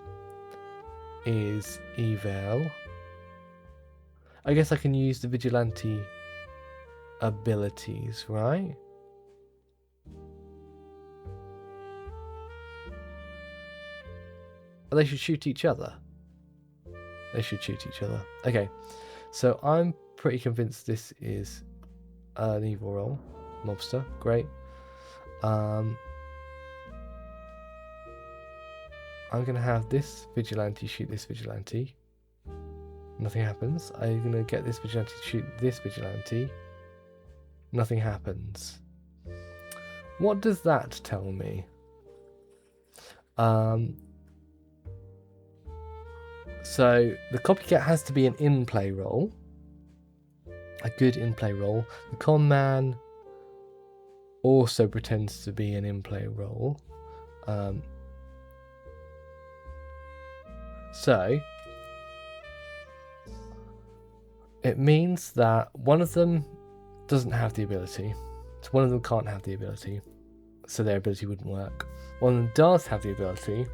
is evil. I guess I can use the vigilante abilities, right? They should shoot each other. They should shoot each other. Okay, so I'm pretty convinced this is an evil role. Mobster, great. I'm going to have this vigilante shoot this vigilante. Nothing happens. I'm going to get this vigilante to shoot this vigilante. Nothing happens. What does that tell me? So the copycat has to be an in-play role. A good in-play role. The con man also pretends to be an in-play role. So it means that one of them doesn't have the ability. So one of them can't have the ability. So their ability wouldn't work. One of them does have the ability,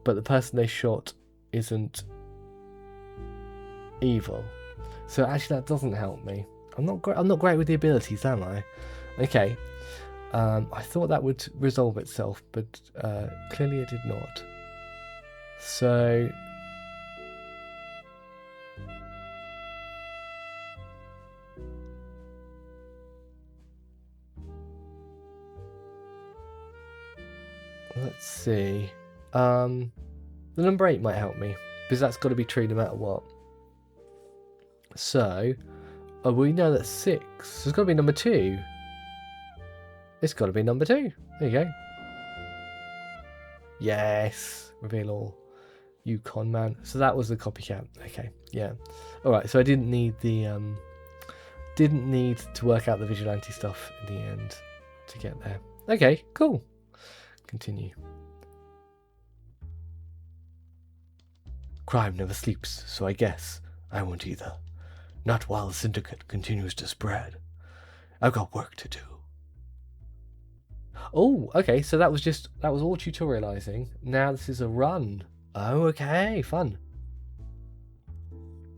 but the person they shot isn't evil. So actually that doesn't help me. I'm not great with the abilities, am I? Okay. I thought that would resolve itself, but clearly it did not. So let's see. The number 8 might help me, because that's got to be true no matter what. So, we know that 6. So it's got to be number 2. It's got to be number 2. There you go. Yes. Reveal all. You con man. So that was the copycat. Okay. Yeah. All right. So I didn't need the didn't need to work out the vigilante stuff in the end to get there. Okay. Cool. Continue. Crime never sleeps, so I guess I won't either. Not while the syndicate continues to spread. I've got work to do. Oh, okay, so that was all tutorializing. Now this is a run. Oh, okay, fun.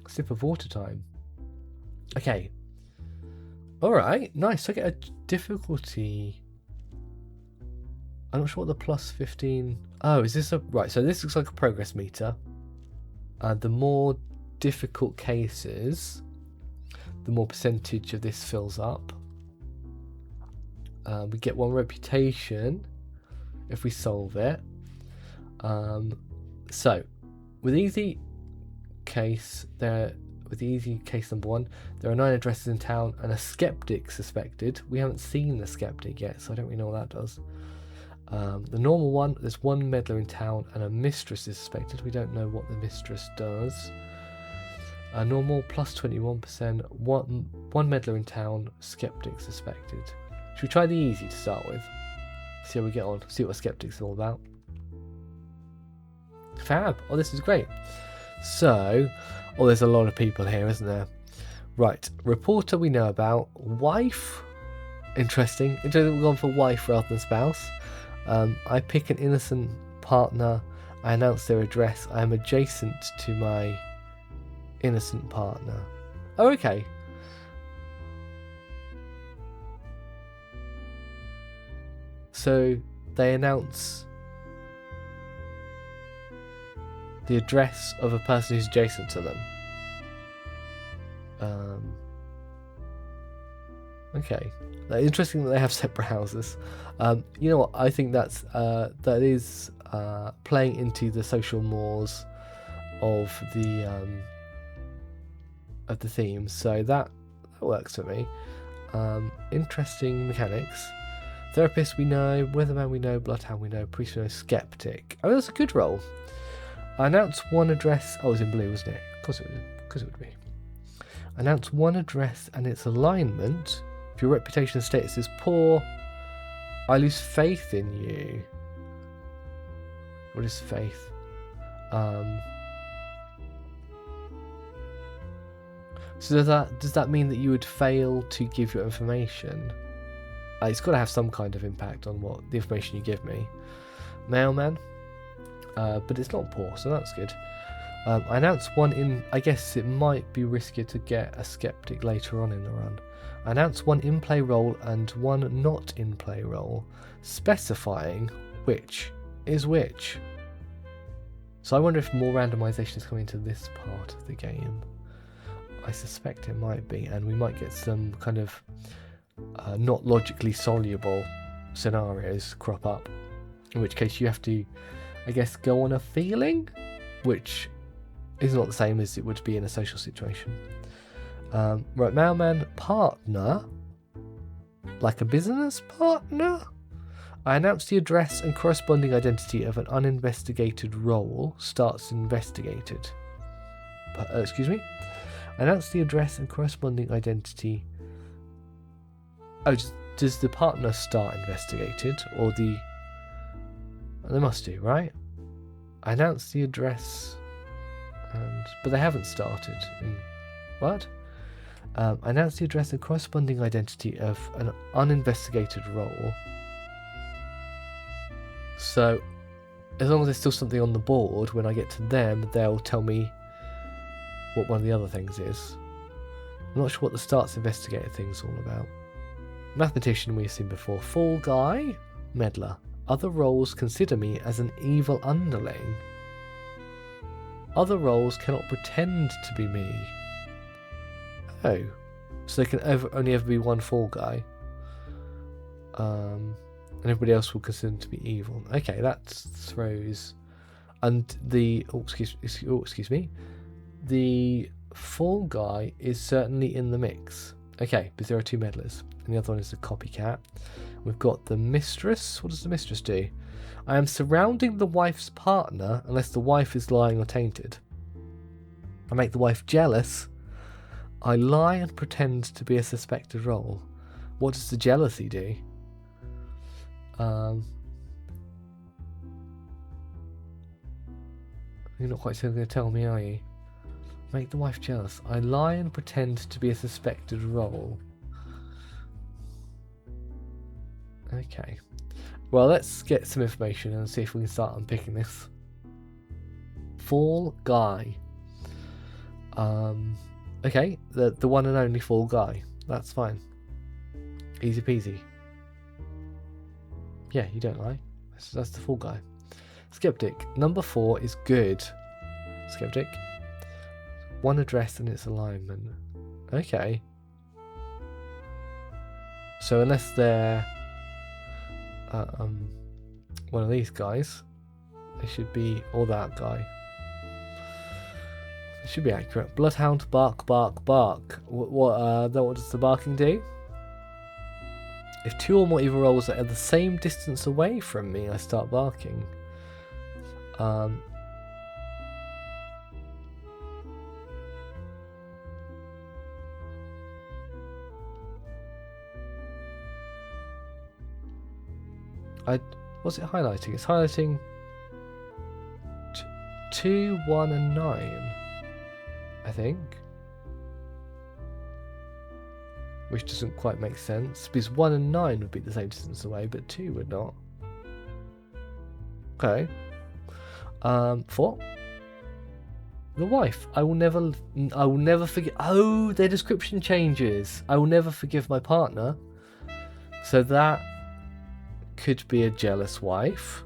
Sip of water time. Okay. Alright, nice. I get a difficulty. I'm not sure what the plus 15... Oh, is this a... Right, so this looks like a progress meter. The more difficult cases, the more percentage of this fills up. We get 1 reputation if we solve it. So, with easy case number 1, there are 9 addresses in town and a skeptic suspected. We haven't seen the skeptic yet, so I don't really know what that does. The normal one, there's 1 meddler in town and a mistress is suspected. We don't know what the mistress does. Normal plus 21%, one meddler in town, skeptic suspected. Should we try the easy to start with? See how we get on, see what a skeptic's all about. Fab! Oh, this is great. So, there's a lot of people here, isn't there? Right, reporter we know about. Wife? Interesting. We've gone for wife rather than spouse. I pick an innocent partner. I announce their address. I am adjacent to my innocent partner. Oh, okay. So they announce the address of a person who's adjacent to them. Okay. Interesting that they have separate houses. You know what? I think that is playing into the social mores of the theme. So that works for me. Interesting mechanics. Therapist we know, weatherman we know, bloodhound we know, priest we know, skeptic. Oh, that's a good roll. I announce 1 address. Oh, it was in blue, wasn't it? Of course it would be. Announce 1 address and its alignment. If your reputation and status is poor, I lose faith in you. What is faith? So does that mean that you would fail to give your information? It's got to have some kind of impact on what the information you give me. Mailman, but it's not poor, so that's good. I announce 1 in. I guess it might be riskier to get a skeptic later on in the run. I announce 1 in-play role and 1 not in-play role, specifying which is which. So I wonder if more randomization is coming to this part of the game. I suspect it might be, and we might get some kind of not logically soluble scenarios crop up, in which case you have to, I guess, go on a feeling, which is not the same as it would be in a social situation. Right, mailman, partner, like a business partner. I announce the address and corresponding identity of an uninvestigated role starts investigated. Excuse me. I announce the address and corresponding identity. Oh, does the partner start investigated, or the... They must do, right? I announced the address, but they haven't started. What? I announced the address and corresponding identity of an uninvestigated role. So, as long as there's still something on the board, when I get to them, they'll tell me what one of the other things is. I'm not sure what the starts investigated thing's all about. Mathematician we've seen before. Fall guy? Meddler. Other roles consider me as an evil underling. Other roles cannot pretend to be me. Oh. So there can only ever be one fall guy. And everybody else will consider them to be evil. Okay, that throws... And the... Oh, excuse me. The fall guy is certainly in the mix. Okay, because there are two meddlers. And the other one is the copycat. We've got the mistress. What does the mistress do? I am surrounding the wife's partner unless the wife is lying or tainted. I make the wife jealous. I lie and pretend to be a suspected role. What does the jealousy do? You're not quite sure going to tell me, are you? Make the wife jealous. I lie and pretend to be a suspected role. Okay. Well, let's get some information and see if we can start unpicking this. Fall guy. Okay, the one and only fall guy. That's fine. Easy peasy. Yeah, you don't lie. That's the fall guy. Skeptic. Number 4 is good. Skeptic. One address and its alignment. Okay. So unless they're one of these guys, they should be, or that guy. It should be accurate. Bloodhound, bark, bark, bark. What does the barking do? If 2 or more evil roles are at the same distance away from me, I start barking. What's it highlighting? It's highlighting 2, 1, and 9, I think. Which doesn't quite make sense, because 1 and 9 would be the same distance away, but 2 would not. Okay. 4. The wife. I will never forgive. Oh, their description changes. I will never forgive my partner. So that could be a jealous wife.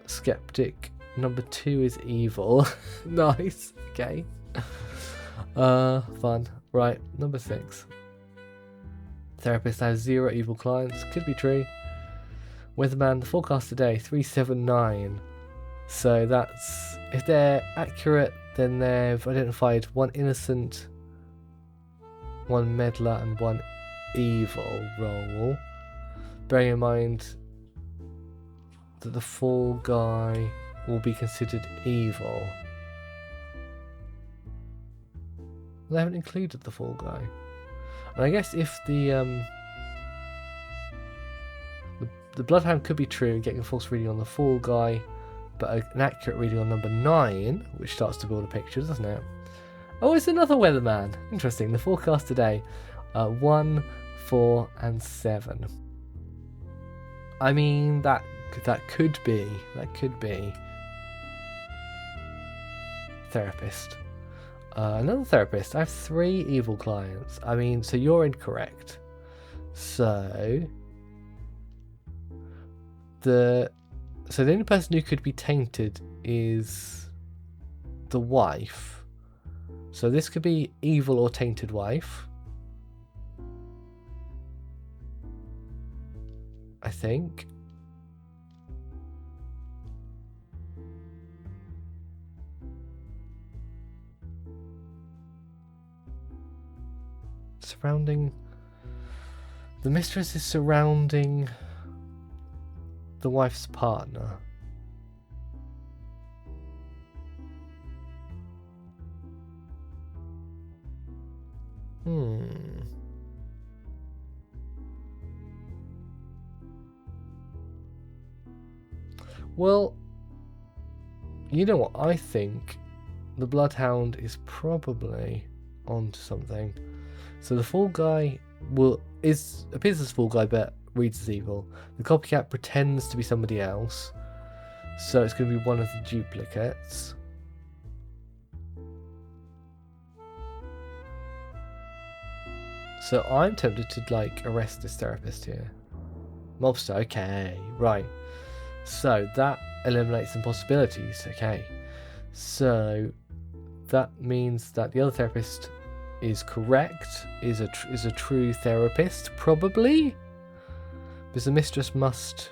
Skeptic. Number 2 is evil. Nice. Okay. Fun. Right. Number 6. Therapist has 0 evil clients. Could be true. Weatherman, the forecast today, 379. So that's, if they're accurate, then they've identified 1 innocent, 1 meddler, and 1 evil role. Bearing in mind that the fall guy will be considered evil. They haven't included the fall guy. And I guess if the Bloodhound could be true and getting a false reading on the fall guy, but an accurate reading on number 9, which starts to build a picture, doesn't it? Oh, it's another weatherman. Interesting. The forecast today, 1, 4, and 7. I mean, that could be therapist. Another therapist. I have 3 evil clients. I mean, so you're incorrect. So the only person who could be tainted is the wife. So this could be evil or tainted wife, I think. The mistress is surrounding the wife's partner. Well, you know what? I think the Bloodhound is probably onto something. So the Fall Guy appears as Fall Guy, but reads as evil. The copycat pretends to be somebody else, so it's going to be one of the duplicates. So I'm tempted to arrest this therapist here. Mobster, okay, right. So that eliminates some possibilities. Okay, so that means that the other therapist is correct, is a true therapist, probably, because the mistress must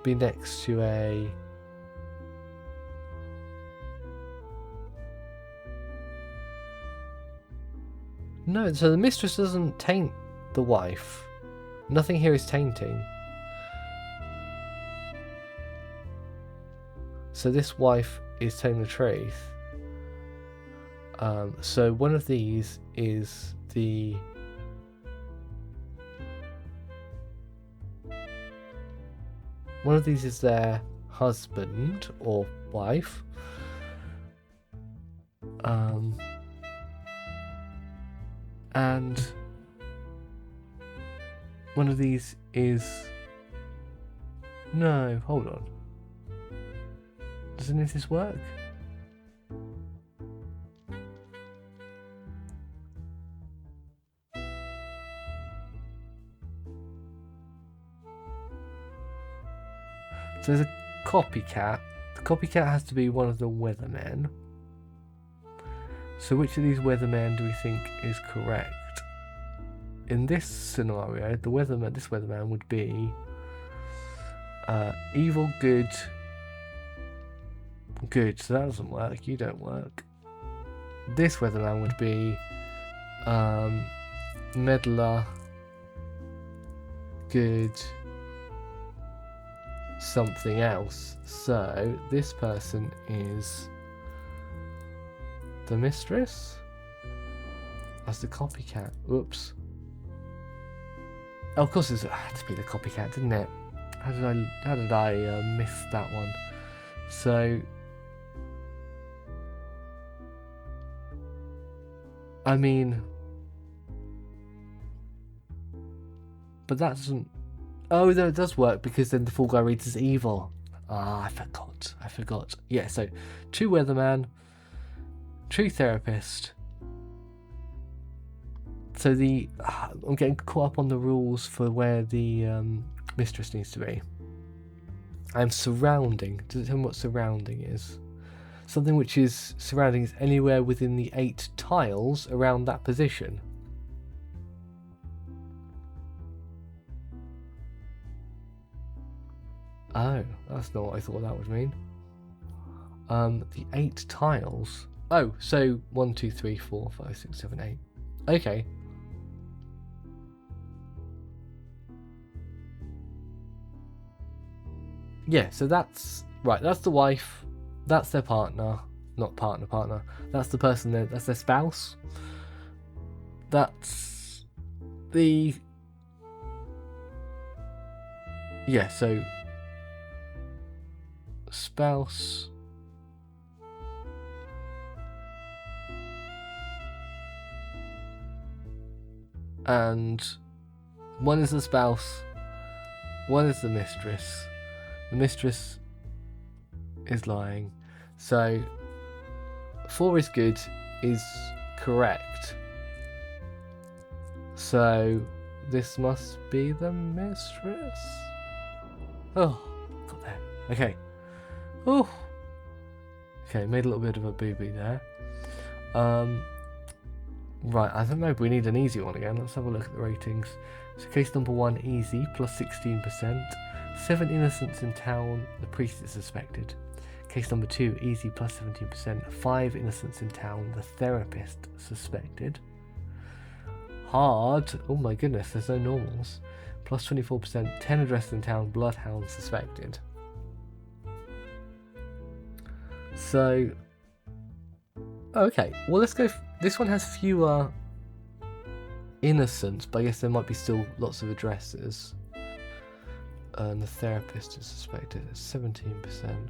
be next to a... No, so the mistress doesn't taint the wife. Nothing here is tainting. So this wife is telling the truth. So one of these is the... One of these is their husband or wife. And one of these is... No, hold on. Does any of this work? So there's a copycat. The copycat has to be one of the weathermen. So which of these weathermen do we think is correct? In this scenario, this weatherman would be evil, good, good. So that doesn't work. You don't work. This weatherman would be meddler, good, something else. So this person is the mistress. That's the copycat. Oops. Oh, of course it had to be the copycat, didn't it? How did I miss that one? So I mean, but that doesn't... Oh, no, it does work, because then the Fall Guy reads as evil. Ah, I forgot. Yeah, so true weatherman, true therapist. So I'm getting caught up on the rules for where the mistress needs to be. I'm surrounding. Does it tell me what surrounding is? Something which is surrounding is anywhere within the 8 tiles around that position. Oh, that's not what I thought that would mean. The 8 tiles. Oh, so 1, 2, 3, 4, 5, 6, 7, 8. Okay. Yeah, so that's right. That's the wife. That's their partner. Not partner. That's the person there. That's their spouse. That's the... Yeah, so... Spouse... And... One is the spouse. One is the mistress. The mistress is lying. So 4 is good is correct. So this must be the mistress. Oh, got there. Okay. Oh. Okay, made a little bit of a boo-boo there. Right, I think maybe we need an easy one again. Let's have a look at the ratings. So case number 1, easy, plus 16%. 7 innocents in town, the priest is suspected. Case number 2, easy, plus 17%. 5 innocents in town, the therapist suspected. Hard, oh my goodness, there's no normals. Plus 24%. 10 addressed in town, bloodhound suspected. So, okay, well let's go. This one has fewer innocents, but I guess there might be still lots of addresses. And the therapist is suspected at 17%.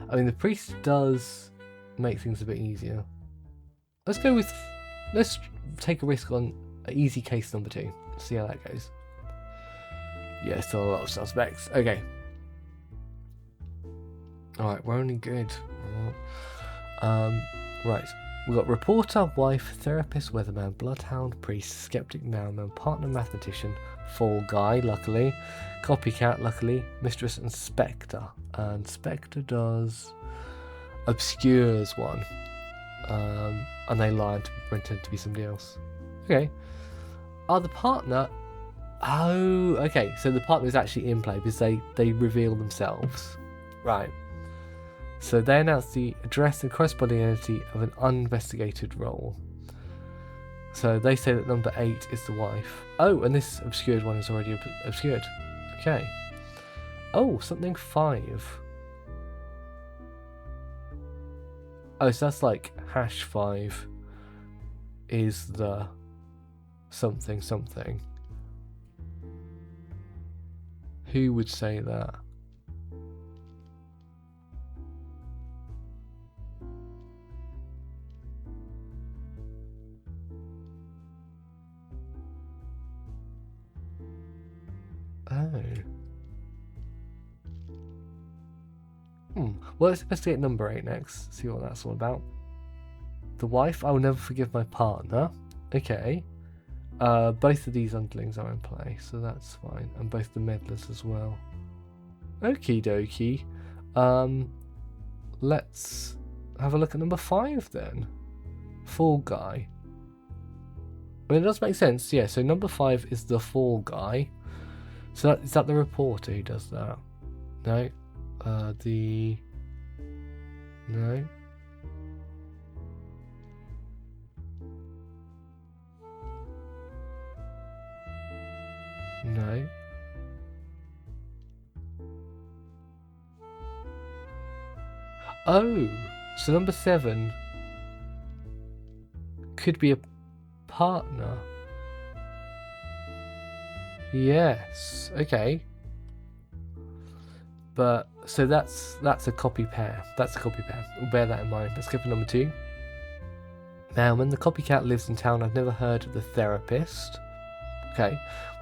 I mean, the priest does make things a bit easier. Let's take a risk on easy case number 2. See how that goes. Yeah, still a lot of suspects. Okay. Alright, we're only good. Right. We've got reporter, wife, therapist, weatherman, bloodhound, priest, skeptic, mailman, partner, mathematician, fall guy, luckily, copycat, luckily, mistress, and spectre. And spectre does obscures one. And they lie and pretend to be somebody else. Okay. The partner... Oh, okay. So the partner is actually in play because they reveal themselves. Right. So they announce the address and corresponding entity of an uninvestigated role. So they say that number 8 is the wife. Oh, and this obscured one is already obscured. Okay. Oh, something 5. Oh, so that's like #5 is the something something. Who would say that? Oh. Well, let's investigate number 8 next. See what that's all about. The wife. I will never forgive my partner. Okay. Both of these underlings are in play, so that's fine. And both the meddlers as well. Okie dokie. Let's have a look at number 5 then. Fall guy. Well, it does make sense. Yeah, so number 5 is the fall guy. So is that the reporter who does that? No. No. No. Oh, so number 7 could be a partner. Yes. Okay. But so that's a copy pair. That's a copy pair. We'll bear that in mind. Let's go for number 2. Now, when the copycat lives in town, I've never heard of the therapist. Okay.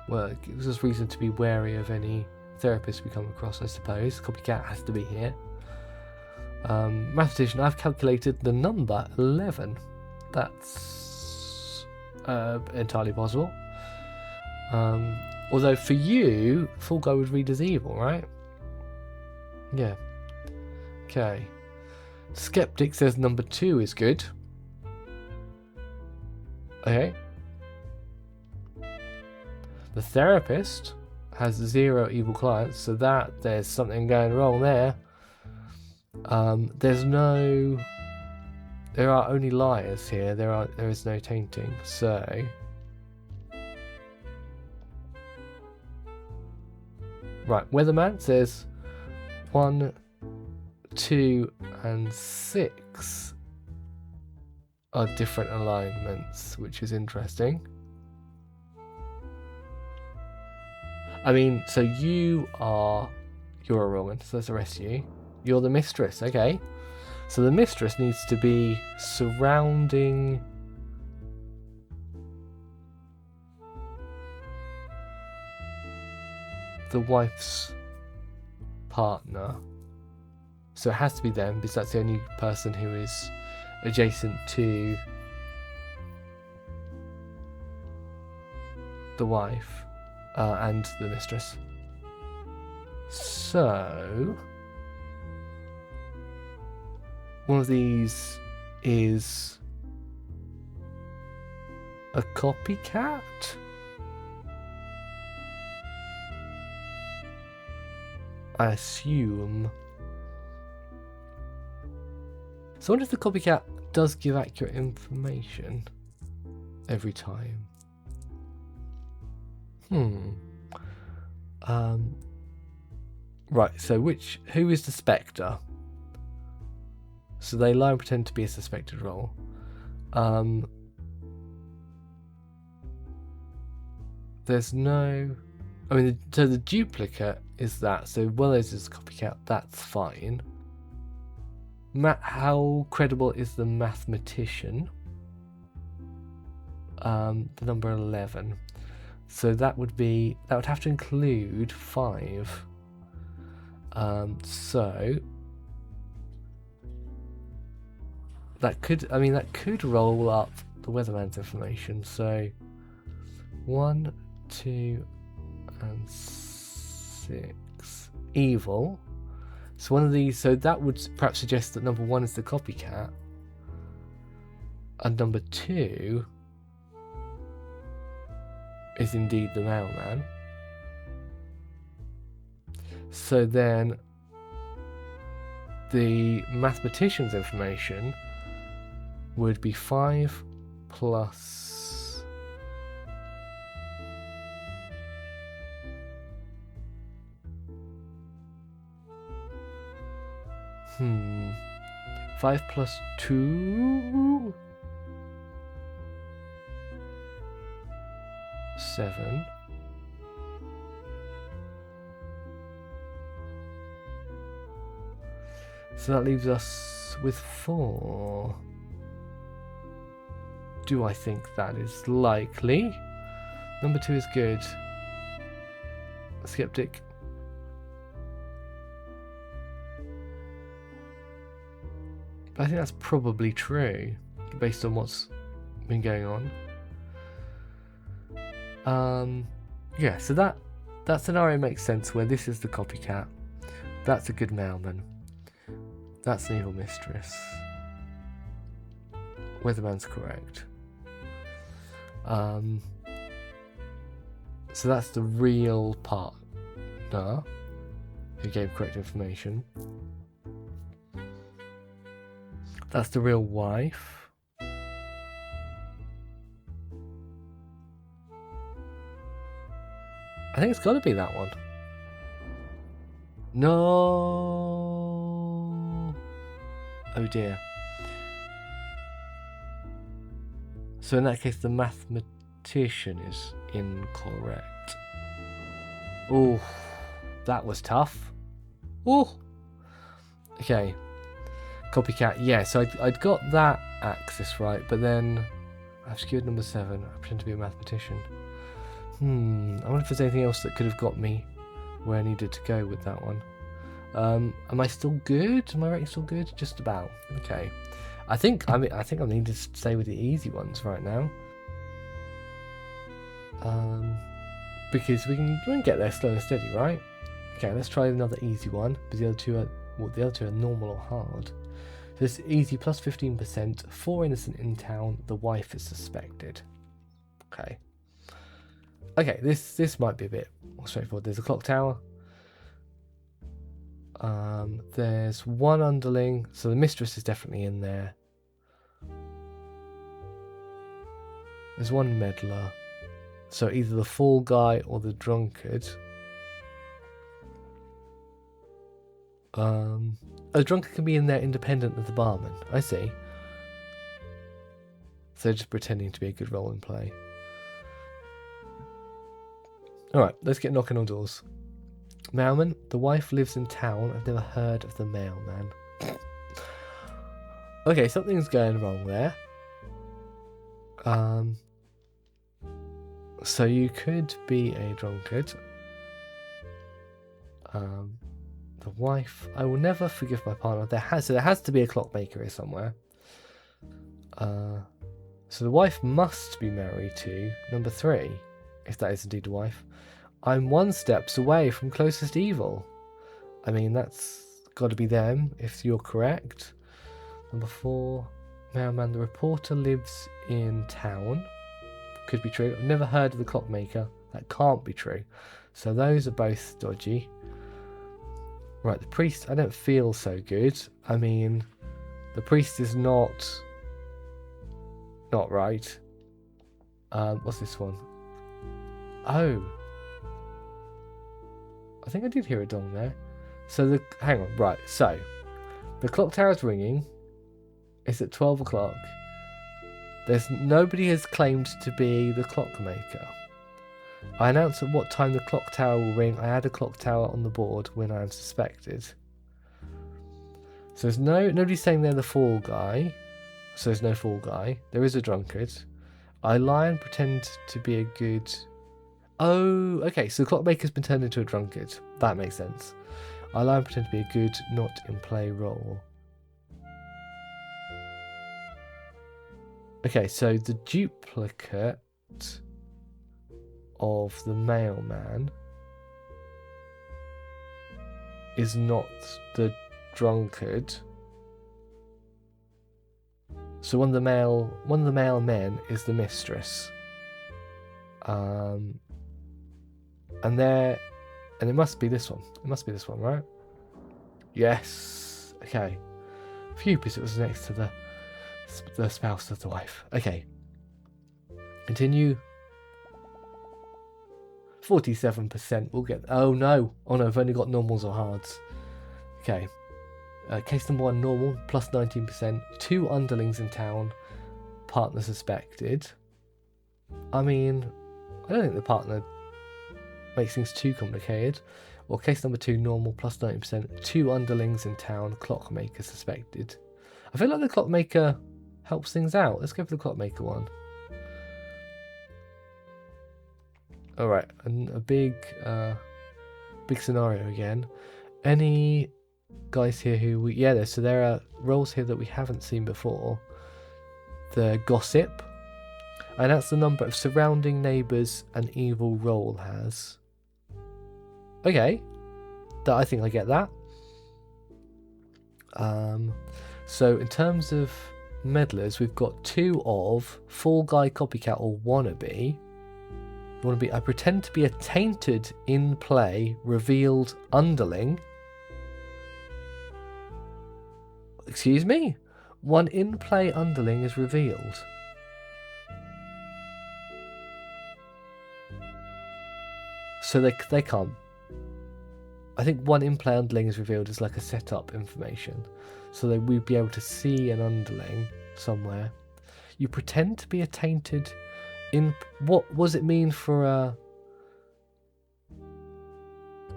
Well, it gives us reason to be wary of any therapists we come across, I suppose. Copycat has to be here. Mathematician, I've calculated the number 11. That's entirely possible. Although for you, Fall Guy would read as evil, right? Yeah. Okay. Skeptic says number 2 is good. Okay. The therapist has 0 evil clients, so that there's something going wrong there. There are only liars here. There is no tainting. So right, Weatherman says 1, 2, and 6 are different alignments, which is interesting. I mean, so you're a wrong one, so let's arrest you. You're the mistress, okay. So the mistress needs to be surrounding the wife's partner. So it has to be them, because that's the only person who is adjacent to the wife and the mistress. So one of these is a copycat? I assume. So I wonder if the copycat does give accurate information every time. Right, so who is the spectre? So they lie and pretend to be a suspected role. there's no... I mean, so the duplicate is that. So Willows is a copycat. That's fine. How credible is the mathematician? The number 11. So that would have to include 5. So that could roll up the weatherman's information. So 1, 2, and 6. Evil. So one of these. So that would perhaps suggest that number 1 is the copycat, and number 2 is indeed the mailman. So then the mathematician's information would be 5 plus 5 plus 2 7. So that leaves us with 4. Do I think that is likely? Number 2 is good. Skeptic. I think that's probably true, based on what's been going on. Yeah, so that scenario makes sense, where this is the copycat. That's a good mailman. That's an evil mistress. Weatherman's correct. So that's the real partner who gave correct information. That's the real wife. I think it's got to be that one. No. Oh dear. So in that case, the mathematician is incorrect. Oh, that was tough. Oh. Okay. Copycat. Yeah, so I'd got that axis right, but then I've skewed number 7. I pretend to be a mathematician. I wonder if there's anything else that could have got me where I needed to go with that one. Am I still good? Am I rating still good? Just about. Okay. I think I need to stay with the easy ones right now. Because we can get there slow and steady, right? Okay, let's try another easy one. Because the other two are normal or hard. So this is easy plus 15%. 4 innocent in town. The wife is suspected. Okay. Okay, this might be a bit more straightforward. There's a clock tower. There's one underling, so the mistress is definitely in there. There's one meddler, so either the fall guy or the drunkard. A drunkard can be in there independent of the barman. I see. So just pretending to be a good role in play. Alright, let's get knocking on doors. Mailman, the wife lives in town. I've never heard of the mailman. Okay, something's going wrong there. So you could be a drunkard. The wife, I will never forgive my partner. There has to be a clockmaker here somewhere. So the wife must be married to number 3, if that is indeed a wife. I'm 1 step away from closest evil. I mean, that's got to be them, if you're correct. Number 4, mailman, the reporter lives in town. Could be true. I've never heard of the clockmaker. That can't be true. So those are both dodgy. Right, the priest, I don't feel so good. I mean, the priest is not right. What's this one? Oh. I think I did hear a dong there. So hang on, right, so the clock tower is ringing. It's at 12 o'clock. Nobody has claimed to be the clockmaker. I announce at what time the clock tower will ring. I add a clock tower on the board when I am suspected. So there's nobody's saying they're the fall guy. So there's no fall guy. There is a drunkard. I lie and pretend to be a good... Oh, okay, so the clockmaker's been turned into a drunkard. That makes sense. I lie and pretend to be a good, not in play role. Okay, so the duplicate of the mailman is not the drunkard. So one of the male men is the mistress. And it must be this one. It must be this one, right? Yes. Okay. Phew, because it was next to the spouse of the wife. Okay. Continue. 47%. We'll get... Oh no. Oh no, I've only got normals or hards. Okay. Case number 1, normal, plus 19%. 2 underlings in town. Partner suspected. I mean, I don't think the partner makes things too complicated. Or case number 2, normal, plus 19%. 2 underlings in town. Clockmaker suspected. I feel like the clockmaker helps things out. Let's go for the clockmaker one. Alright, and a big scenario again. Any guys here who we... Yeah, so there are roles here that we haven't seen before. The gossip. And that's the number of surrounding neighbours an evil role has. Okay. I think I get that. So in terms of meddlers, we've got 2 of Fall Guy, Copycat or Wannabe. Wannabe, I pretend to be a tainted in play, revealed underling. Excuse me? 1 in play underling is revealed. So they can't. I think 1 in play underling is revealed as like a setup information. So that we'd be able to see an underling somewhere. You pretend to be a tainted in... What does it mean for an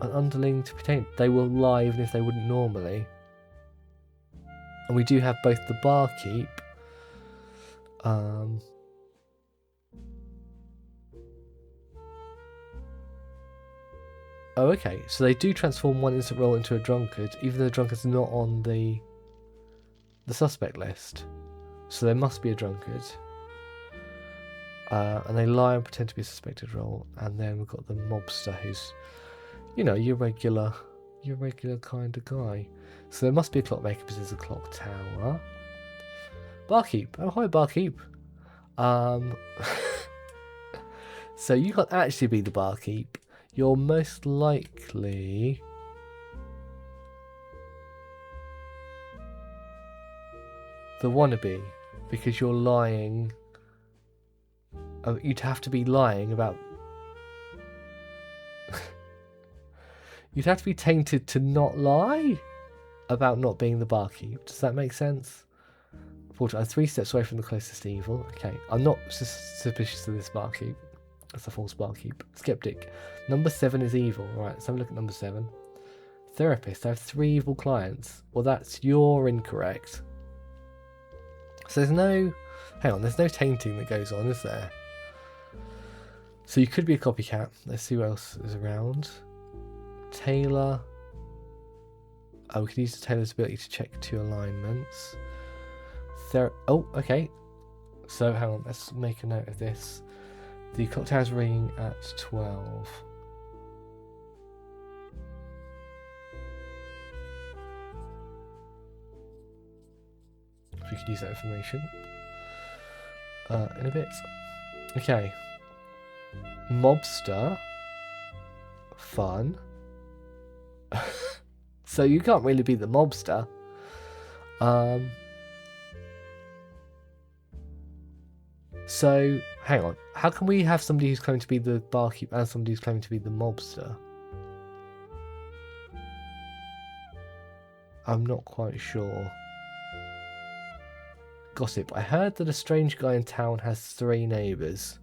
underling to be tainted? They will lie even if they wouldn't normally. And we do have both the barkeep. Oh, okay. So they do transform 1 instant role into a drunkard, even though the drunkard's not on the suspect list. So there must be a drunkard. And they lie and pretend to be a suspected role. And then we've got the mobster who's, you know, your regular kind of guy. So there must be a clockmaker because there's a clock tower. Barkeep. Oh, hi, barkeep. So you can't actually be the barkeep. You're most likely... the wannabe, because you're lying. Oh, you'd have to be lying about... You'd have to be tainted to not lie about not being the barkeep. Does that make sense? Unfortunately, I'm 3 steps away from the closest evil. Okay, I'm not suspicious of this barkeep. That's a false barkeep. Skeptic. Number 7 is evil. Alright, let's have a look at number 7. Therapist. I have 3 evil clients. Well, you're incorrect. So there's no... Hang on, there's no tainting that goes on, is there? So you could be a copycat. Let's see what else is around. Tailor. Oh, we can use the tailor's ability to check 2 alignments. Oh, okay. So hang on, let's make a note of this. The clock tower's ringing at 12. We could use that information in a bit. Okay. Mobster. Fun. So you can't really be the mobster. So, hang on. How can we have somebody who's claiming to be the barkeep and somebody who's claiming to be the mobster? I'm not quite sure. Gossip. I heard that a strange guy in town has 3 neighbours.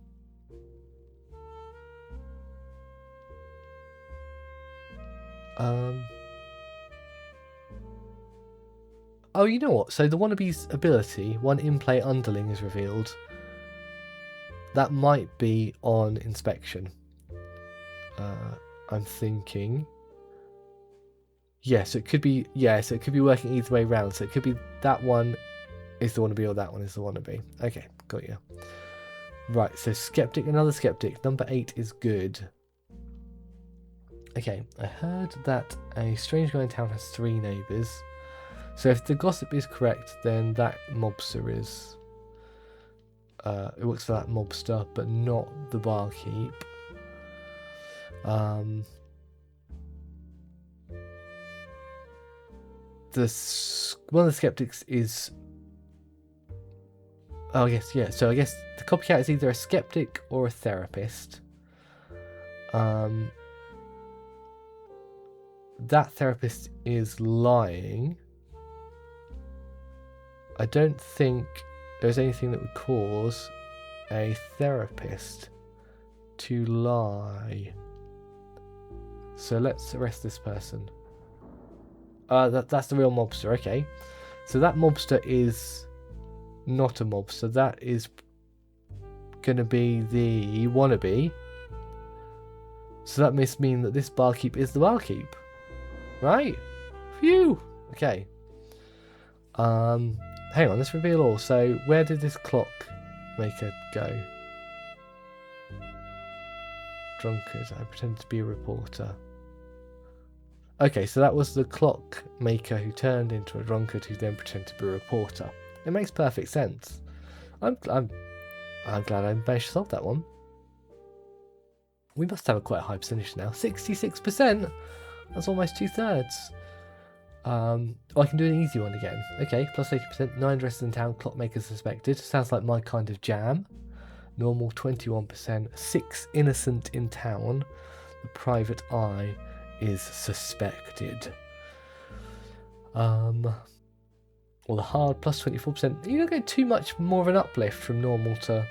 Oh, you know what? So the wannabe's ability, one in-play underling, is revealed. That might be on inspection. I'm thinking. Yes, it could be. Yes, it could be working either way round. So it could be that one is the wannabe or that one is the wannabe. Okay, got you. Right, so skeptic, another skeptic. Number 8 is good. Okay, I heard that a strange guy in town has 3 neighbours. So if the gossip is correct, then that mobster is... it works for that mobster, but not the barkeep. One of the skeptics is... Oh, yes, yeah. So I guess the copycat is either a skeptic or a therapist. That therapist is lying. I don't think there's anything that would cause a therapist to lie. So let's arrest this person. That's the real mobster, okay. So that mobster is not a mobster. That is going to be the wannabe. So that must mean that this barkeep is the barkeep. Right? Phew! Okay. Hang on, let's reveal all. So where did this clock maker go? Drunkard. I pretended to be a reporter. Okay, so that was the clock maker who turned into a drunkard who then pretended to be a reporter. It makes perfect sense. I'm glad I managed to solve that one. We must have a quite high percentage now. 66%! That's almost 2/3. I can do an easy one again. Okay, plus 80%. 9 dresses in town, clockmaker suspected. Sounds like my kind of jam. Normal 21%. 6 innocent in town. The private eye is suspected. Or the hard plus 24%. You don't get too much more of an uplift from normal to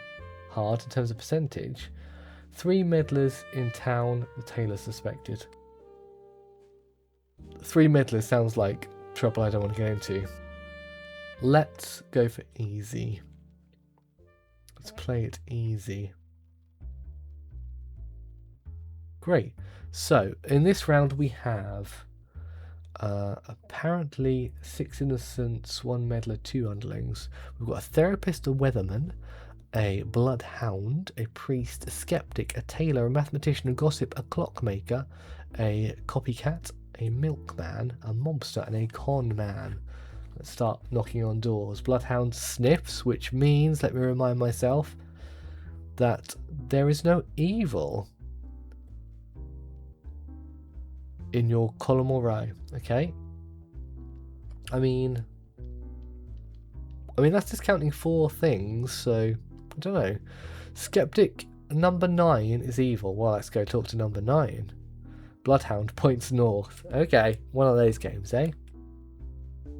hard in terms of percentage. 3 meddlers in town. The tailor suspected. 3 meddlers sounds like trouble I don't want to get into. Let's go for easy. Let's play it easy. Great. So, in this round we have apparently 6 innocents, 1 meddler, 2 underlings. We've got a therapist, a weatherman, a bloodhound, a priest, a skeptic, a tailor, a mathematician, a gossip, a clockmaker, a copycat, a milkman, a mobster, and a con man. Let's start knocking on doors. Bloodhound sniffs, which means, let me remind myself, that there is no evil in your column or row. Okay? I mean that's discounting 4 things, so I don't know. Skeptic number 9 is evil. Well, let's go talk to number 9. Bloodhound points north. Okay, one of those games, eh?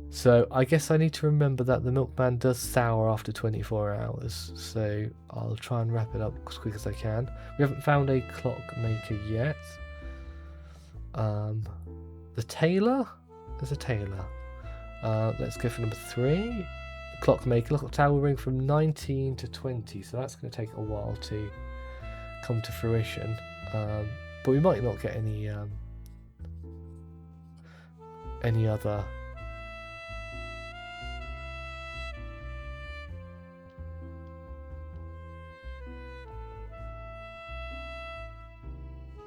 So I guess I need to remember that the milkman does sour after 24 hours. So I'll try and wrap it up as quick as I can. We haven't found a clockmaker yet. The tailor? There's a tailor. Let's go for number 3. Clockmaker. Look at tower ring from 19 to 20. So that's going to take a while to come to fruition. But we might not get any other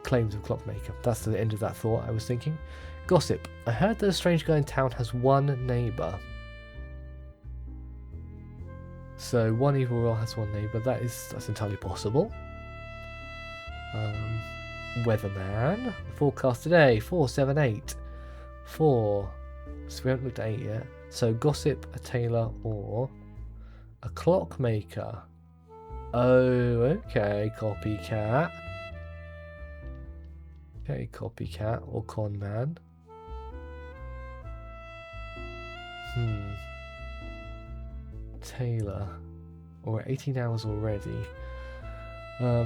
claims of clockmaker. That's the end of that thought I was thinking. Gossip. I heard that a strange guy in town has 1 neighbour. So 1 evil roll has 1 neighbour. That's entirely possible. Weatherman. The forecast today, 4, 7, 8. 4. So we haven't looked at 8 yet. So gossip, a tailor, or a clockmaker. Oh, okay, copycat. Okay, copycat or con man. Tailor. Oh, we're 18 hours already.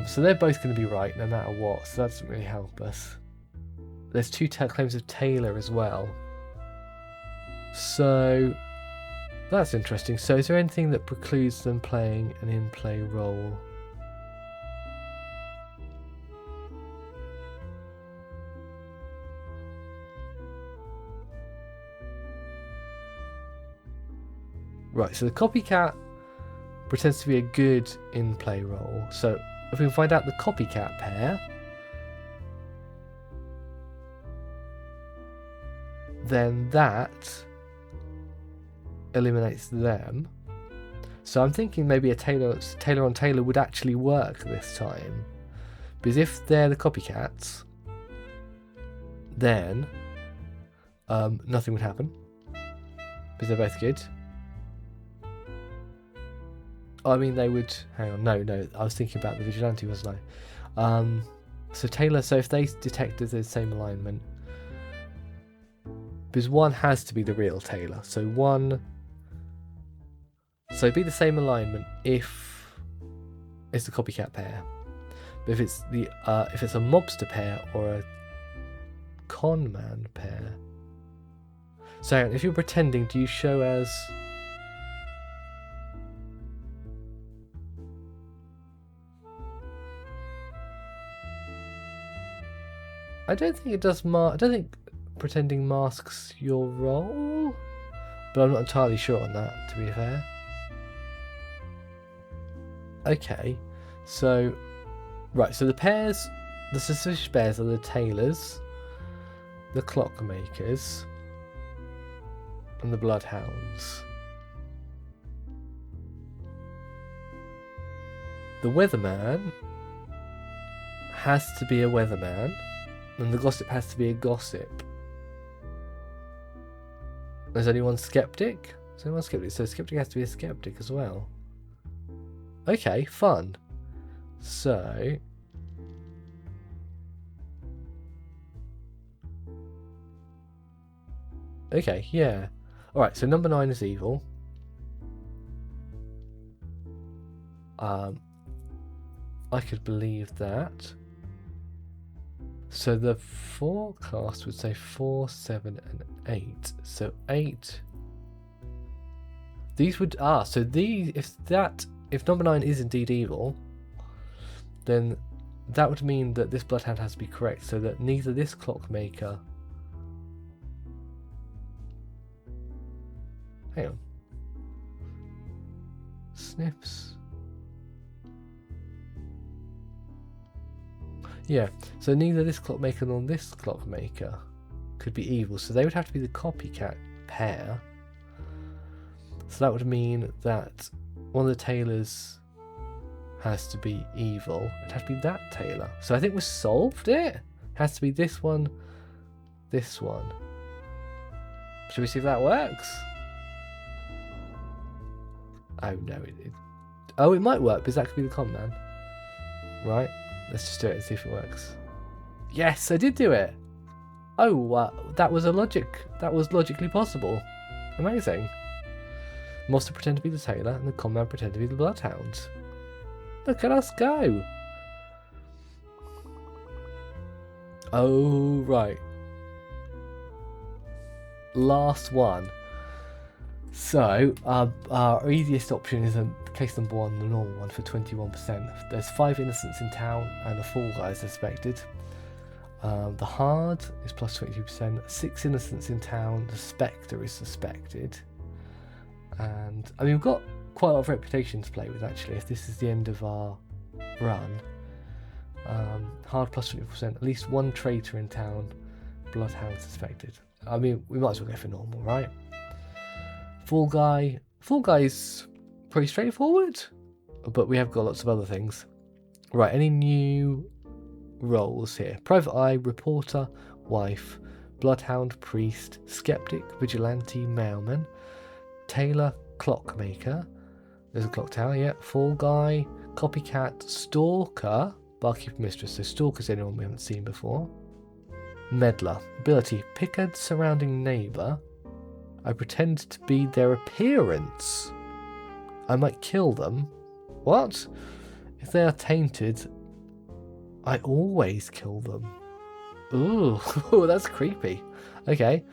So they're both going to be right no matter what, so that doesn't really help us. there's two claims of tailor as well. So that's interesting. So is there anything that precludes them playing an in-play role? Right, so the copycat pretends to be a good in-play role. So if we can find out the copycat pair, then that eliminates them. So I'm thinking maybe a tailor on tailor would actually work this time, because if they're the copycats, then nothing would happen because they're both good. I mean, they would. Hang on, no. I was thinking about the vigilante, wasn't I? So tailor. So if they detect the same alignment, because one has to be the real tailor. So one. So it'd be the same alignment if it's the copycat pair. But if it's a mobster pair or a con man pair. So if you're pretending, do you show as? I don't think it does. I don't think pretending masks your role, but I'm not entirely sure on that, to be fair. Okay, so right, so the suspicious pairs are the tailors, the clockmakers, and the bloodhounds. The weatherman has to be a weatherman. And the gossip has to be a gossip. There's only one skeptic? There's only one skeptic, so skeptic has to be a skeptic as well. Okay, fun. So... okay, yeah. Alright, so number 9 is evil. I could believe that. So the forecast would say 4, 7, and 8. So 8. These would so these if number 9 is indeed evil, then that would mean that this bloodhound has to be correct. So that neither this clockmaker. Hang on. Snips. Yeah, so neither this clockmaker nor this clockmaker could be evil, so they would have to be the copycat pair. So that would mean that one of the tailors has to be evil. It has to be that tailor. So I think we've solved it. It has to be this one, this one. Should we see if that works? Oh no, it might work because that could be the con man. Right? Let's just do it and see if it works. Yes, I did do it. Oh, that was logically possible. Amazing. Monster pretend to be the tailor, and the con man pretend to be the bloodhound. Look at us go. Oh right. Last one. So, our easiest option is case number 1, the normal one, for 21%. There's 5 innocents in town and a fall guy is suspected. The hard is plus 22%. 6 innocents in town. The spectre is suspected. And I mean, we've got quite a lot of reputation to play with actually. If this is the end of our run, hard plus 20%. At least 1 traitor in town. Bloodhound suspected. I mean, we might as well go for normal, right? Fall guy is pretty straightforward, but we have got lots of other things. Right, any new roles here? Private eye, reporter, wife, bloodhound, priest, skeptic, vigilante, mailman, tailor, clockmaker. There's a clock tower, yeah. Fall guy, copycat, stalker, barkeeper, mistress. So stalker's anyone we haven't seen before. Meddler, ability, pick a surrounding neighbour. I pretend to be their appearance. I might kill them. What? If they are tainted, I always kill them. Ooh, that's creepy. Okay.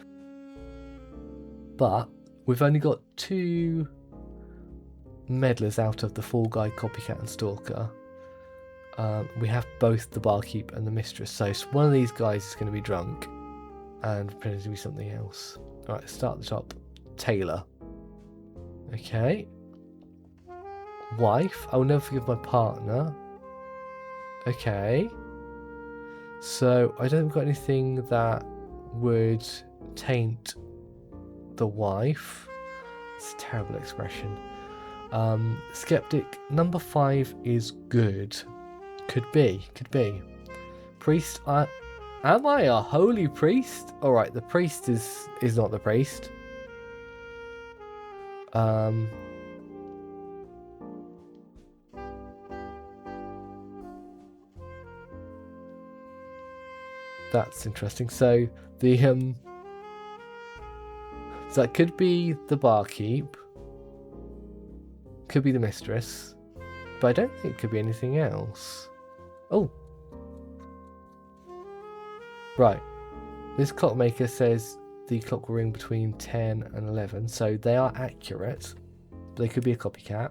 But we've only got 2 meddlers out of the Fall Guy, Copycat and Stalker. We have both the barkeep and the mistress, so one of these guys is going to be drunk and pretending to be something else. Alright, start at the top. Taylor. Okay. Wife. I will never forgive my partner. Okay. So I don't got anything that would taint the wife. It's a terrible expression. Skeptic. Number 5 is good. Could be. Priest. Am I a holy priest? Alright, the priest is not the priest. That's interesting. So the so that could be the barkeep, could be the mistress, but I don't think it could be anything else. Oh, right. This clockmaker says the clock will ring between 10 and 11, so they are accurate. But they could be a copycat.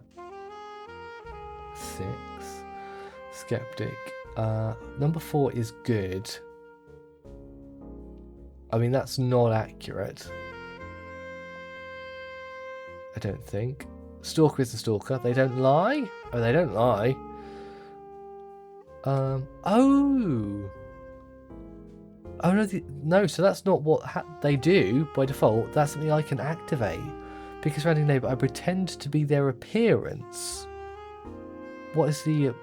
6. Skeptic. Number 4 is good. I mean, that's not accurate. I don't think. Stalker is the stalker. They don't lie? Oh, they don't lie. Oh. Oh, no, no, so that's not what they do by default. That's something I can activate. Because surrounding neighbour, I pretend to be their appearance. What's the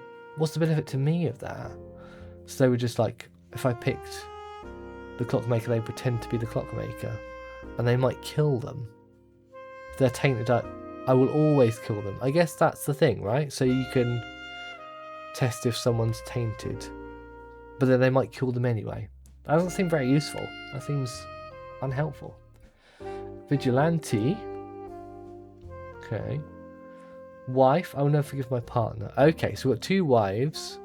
benefit to me of that? So they were just like, if I picked the clockmaker, they pretend to be the clockmaker. And they might kill them. If they're tainted, I will always kill them. I guess that's the thing, right? So you can test if someone's tainted. But then they might kill them anyway. That doesn't seem very useful. That seems unhelpful. Vigilante. Okay. Wife. I will never forgive my partner. Okay, so we've got 2 wives.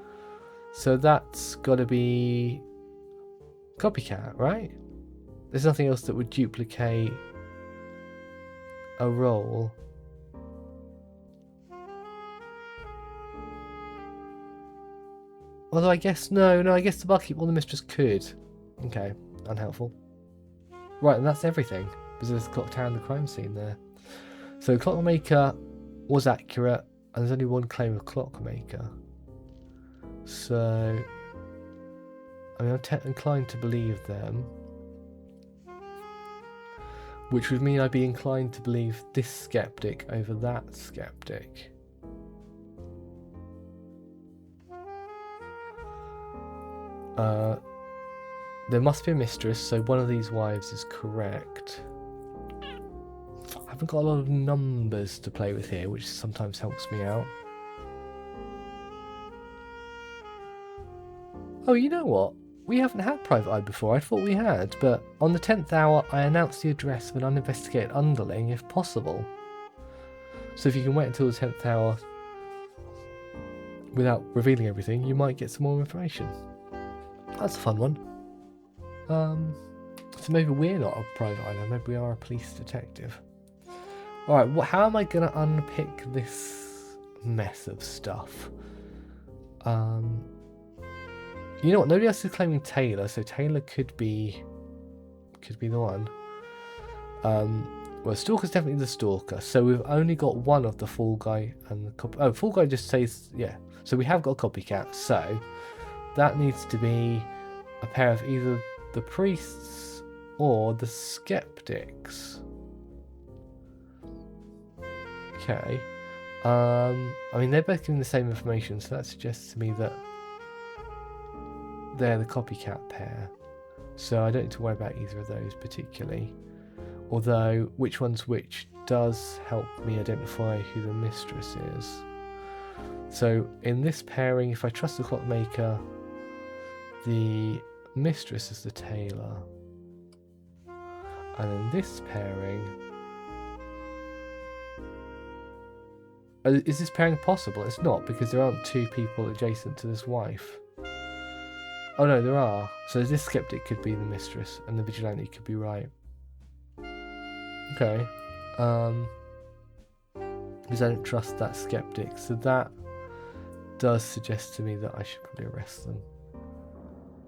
So that's got to be copycat, right? There's nothing else that would duplicate a role. Although I guess, no, I guess the barkeep or the mistress could. Okay, unhelpful. Right, and that's everything. Because there's clock tower and the crime scene there. So clockmaker was accurate, and there's only one claim of clockmaker. So, I mean, I'm inclined to believe them. Which would mean I'd be inclined to believe this skeptic over that skeptic. There must be a mistress, so one of these wives is correct. I haven't got a lot of numbers to play with here, which sometimes helps me out. Oh, you know what? We haven't had private eye before. I thought we had, but on the 10th hour, I announced the address of an uninvestigated underling, if possible. So if you can wait until the 10th hour without revealing everything, you might get some more information. That's a fun one. So maybe we're not a private eye now. Maybe we are a police detective. Alright, how am I going to unpick this mess of stuff? You know what? Nobody else is claiming Taylor, so Taylor could be the one. Well, Stalker's definitely the stalker. So we've only got one of the Fall Guy and the copy. Oh, Fall Guy just says yeah. So we have got a copycat. So that needs to be a pair of either the priests or the skeptics. Okay. I mean, they're both giving the same information, so that suggests to me that they're the copycat pair. So I don't need to worry about either of those particularly. Although, which one's which does help me identify who the mistress is. So in this pairing, if I trust the clockmaker, the mistress is the tailor. And in this pairing, is this pairing possible? It's not, because there aren't 2 people adjacent to this wife. Oh no, there are. So this skeptic could be the mistress, and the vigilante could be right. Okay. Because I don't trust that skeptic, so that does suggest to me that I should probably arrest them.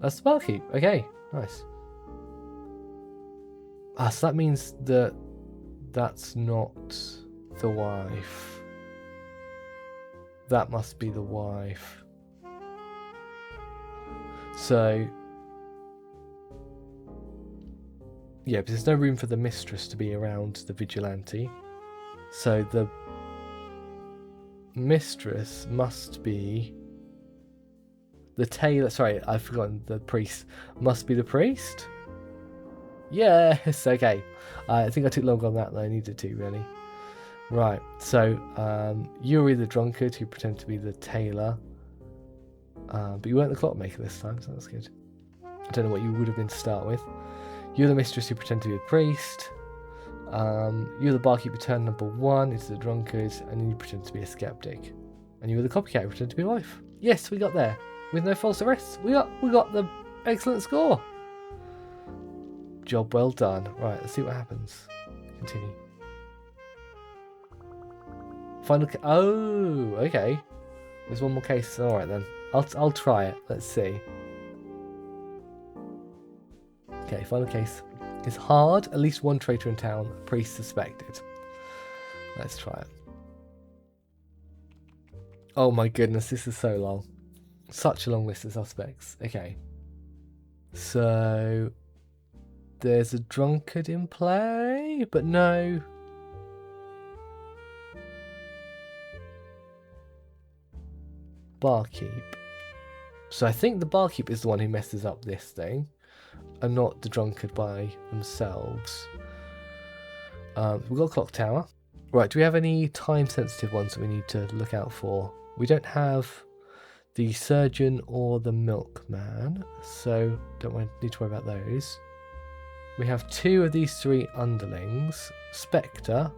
That's the barkeep. Okay, nice. So that means that that's not the wife. That must be the wife. So, yeah, but there's no room for the mistress to be around the vigilante. So the mistress must be the tailor. Sorry, I've forgotten the priest. Must be the priest? Yes, okay. I think I took longer on that than I needed to, really. Right, so you're the drunkard who pretend to be the tailor. But you weren't the clockmaker this time, so that's good. I don't know what you would have been to start with. You're the mistress who pretend to be the priest. You're the barkeep who turned number 1 into the drunkard, and then you pretend to be a skeptic. And you were the copycat who pretended to be a wife. Yes, we got there. With no false arrests. We got the excellent score. Job well done. Right, let's see what happens. Continue. Final oh, okay. There's one more case. Alright then. I'll try it. Let's see. Okay, final case. It's hard. At least one traitor in town. Priest suspected. Let's try it. Oh my goodness, this is so long. Such a long list of suspects. Okay. So there's a drunkard in play, but no. Barkeep. So I think the barkeep is the one who messes up this thing, and not the drunkard by themselves. We've got a clock tower. Right, do we have any time-sensitive ones that we need to look out for? We don't have the surgeon or the milkman, so don't need to worry about those. We have 2 of these 3 underlings. Spectre.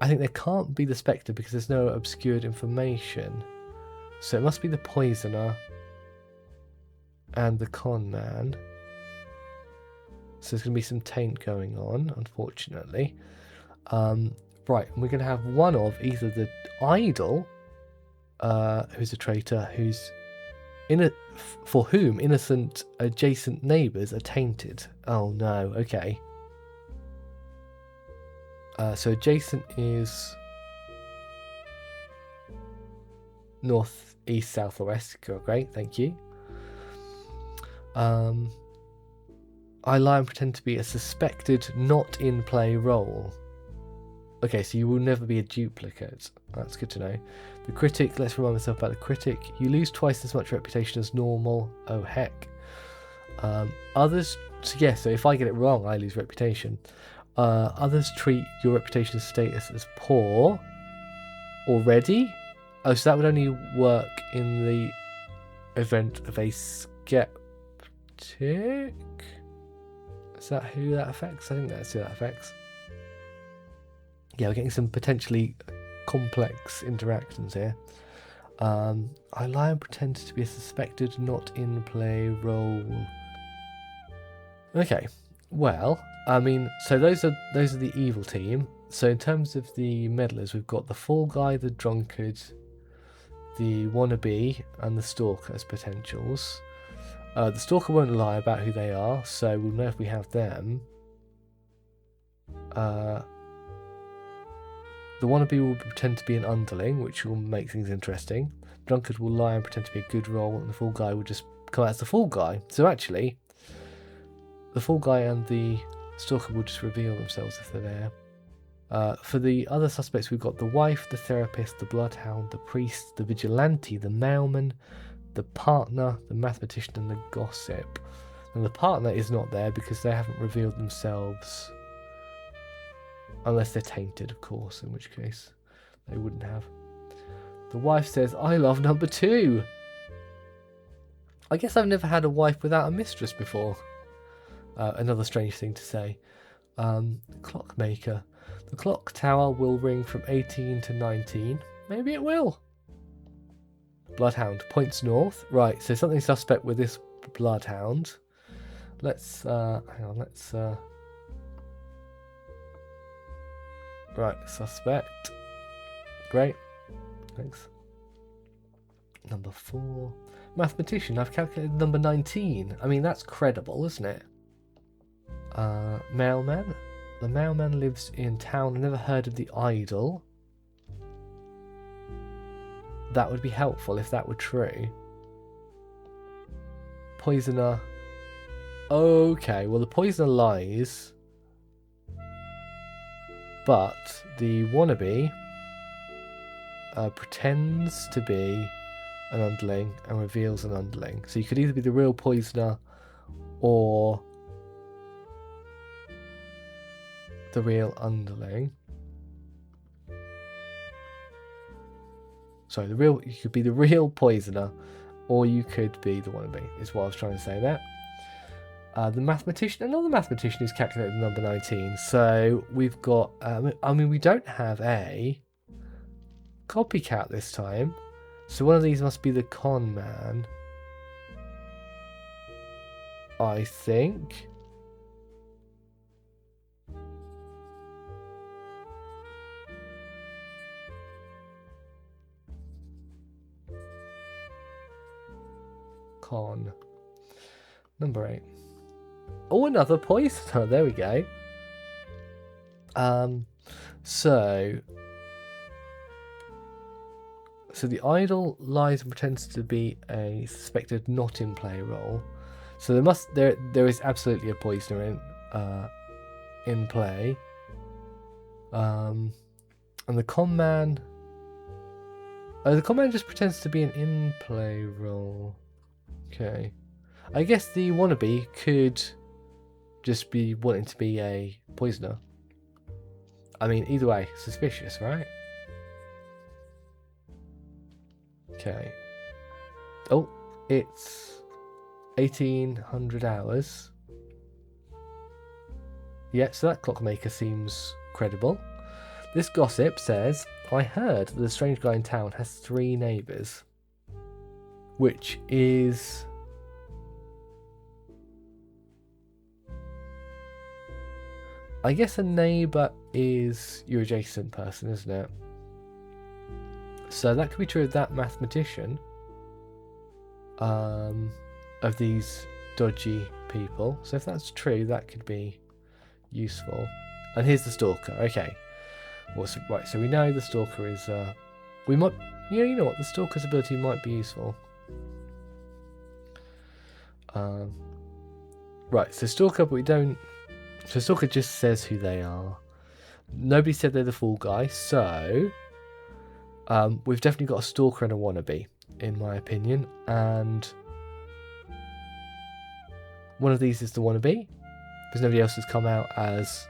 I think there can't be the Spectre because there's no obscured information. So it must be the poisoner and the con man. So there's going to be some taint going on, unfortunately. Right, and we're going to have one of either the idol, who's a traitor, for whom innocent adjacent neighbours are tainted. Oh no, okay. So adjacent is north, east, south, or west. Great, thank you. I lie and pretend to be a suspected not in play role. Okay, so you will never be a duplicate. That's good to know. The critic, let's remind myself about the critic. You lose twice as much reputation as normal. Oh heck. Others, so yeah, so if I get it wrong, I lose reputation. Others treat your reputation status as poor already. Oh, so that would only work in the event of a skeptic? Is that who that affects? I think that's who that affects. Yeah, we're getting some potentially complex interactions here. I lie and pretend to be a suspected not in play role. Okay, well, I mean, so those are the evil team. So in terms of the meddlers, we've got the fall guy, the drunkard, the wannabe, and the stalker as potentials. The stalker won't lie about who they are, so we'll know if we have them. The wannabe will pretend to be an underling, which will make things interesting. Drunkard will lie and pretend to be a good role, and the fall guy will just come out as the fall guy. So actually, the fall guy and the stalker will just reveal themselves if they're there. For the other suspects, we've got the wife, the therapist, the bloodhound, the priest, the vigilante, the mailman, the partner, the mathematician, and the gossip. And the partner is not there because they haven't revealed themselves. Unless they're tainted, of course, in which case they wouldn't have. The wife says, I love number 2. I guess I've never had a wife without a mistress before. Another strange thing to say. Clockmaker. The clock tower will ring from 18 to 19. Maybe it will. Bloodhound points north. Right, so something suspect with this bloodhound. Let's hang on. Let's right, suspect. Great. Thanks. Number 4. Mathematician. I've calculated number 19. I mean, that's credible, isn't it? Mailman. The mailman lives in town. I've never heard of the idol. That would be helpful if that were true. Poisoner. Okay, well the poisoner lies. But the wannabe pretends to be an underling and reveals an underling. So you could either be the real poisoner or the real underling. Sorry, you could be the real poisoner, or you could be the wannabe, is what I was trying to say there. The mathematician, another mathematician is calculated number 19. So we've got, I mean, we don't have a copycat this time. So one of these must be the con man, I think. Con. Number 8. Oh, another poisoner. There we go. So the idol lies and pretends to be a suspected not in play role. So there is absolutely a poisoner in play. And the con man. Oh, the con man just pretends to be an in play role. Okay. I guess the wannabe could just be wanting to be a poisoner. I mean, either way, suspicious, right? Okay. Oh, it's 1800 hours. Yeah, so that clockmaker seems credible. This gossip says, I heard that the strange guy in town has 3 neighbours. Which is... I guess a neighbour is your adjacent person, isn't it? So that could be true of that mathematician. Of these dodgy people. So if that's true, that could be useful. And here's the stalker. Okay. Right, so we know the stalker is... we might... Yeah, you know what? The stalker's ability might be useful. Right, so stalker, but we don't... So stalker just says who they are. Nobody said they're the fool guy, so... we've definitely got a stalker and a wannabe, in my opinion. And... one of these is the wannabe, because nobody else has come out as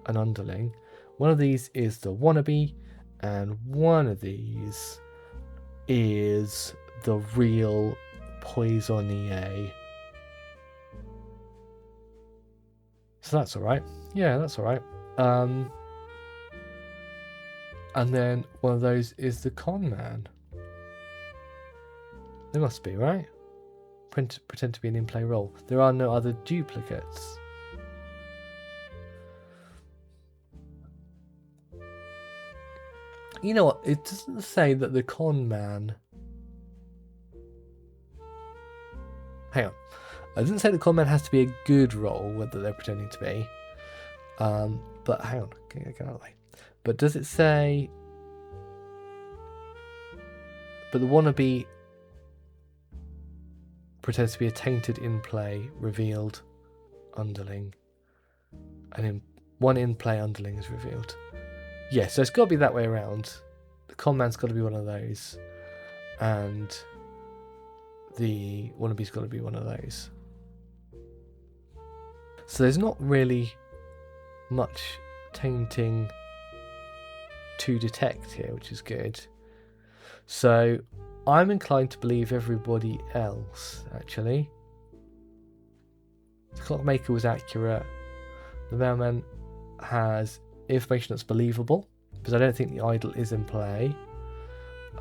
an underling. One of these is the wannabe, and one of these is the real poisonnier. So that's alright. Yeah, that's alright. And then one of those is the con man. There must be, right? Pretend to be an in-play role. There are no other duplicates. You know what? It doesn't say that the con man... Hang on. It doesn't say the con man has to be a good role, whether they're pretending to be. But hang on. Get out of the way. But does it say... But the wannabe pretends to be a tainted in-play, revealed underling. And one in-play underling is revealed. Yeah, so it's got to be that way around. The con man's got to be one of those. And the wannabe's got to be one of those. So there's not really much tainting to detect here, which is good. So I'm inclined to believe everybody else, actually. The clockmaker was accurate. The mailman has information that's believable, because I don't think the idol is in play.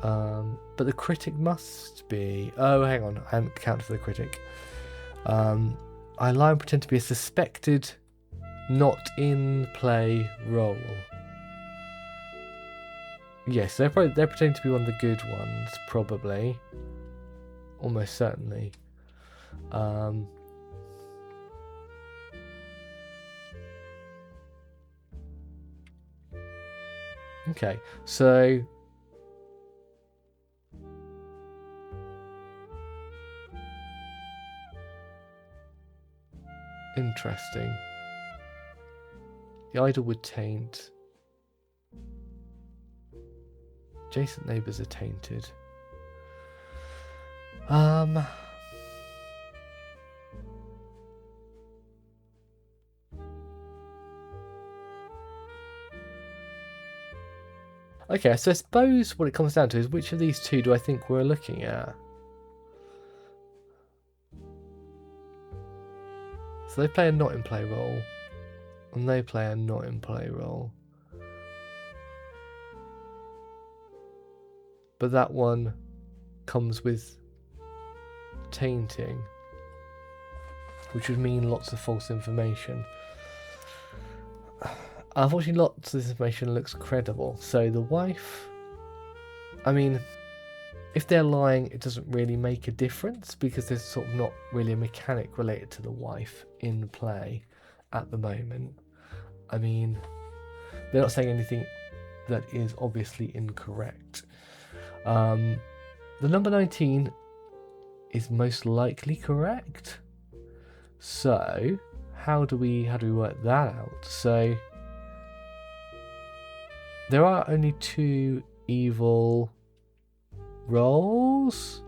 But the critic must be... Oh, hang on. I haven't accounted for the critic. I lie and pretend to be a suspected, not in play role. Yes, they're pretending to be one of the good ones, probably. Almost certainly. Okay, so... Interesting. The idol would taint. Adjacent neighbours are tainted. Okay, so I suppose what it comes down to is which of these two do I think we're looking at? So they play a not in play role, and they play a not in play role. But that one comes with tainting, which would mean lots of false information. Unfortunately, lots of this information looks credible. So the wife, I mean, if they're lying, it doesn't really make a difference because there's sort of not really a mechanic related to the wife in play at the moment. I mean, they're not saying anything that is obviously incorrect. The number 19 is most likely correct. So how do we work that out? So there are only 2 evil roles.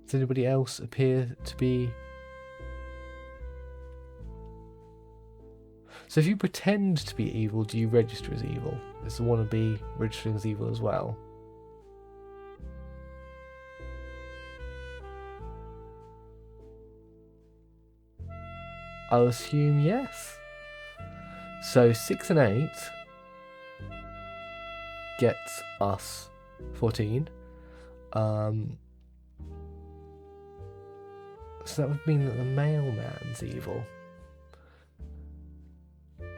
Does anybody else appear to be? So if you pretend to be evil, do you register as evil? Does the wannabe registering as evil as well? I'll assume yes. So 6 and 8 gets us 14. So that would mean that the mailman's evil,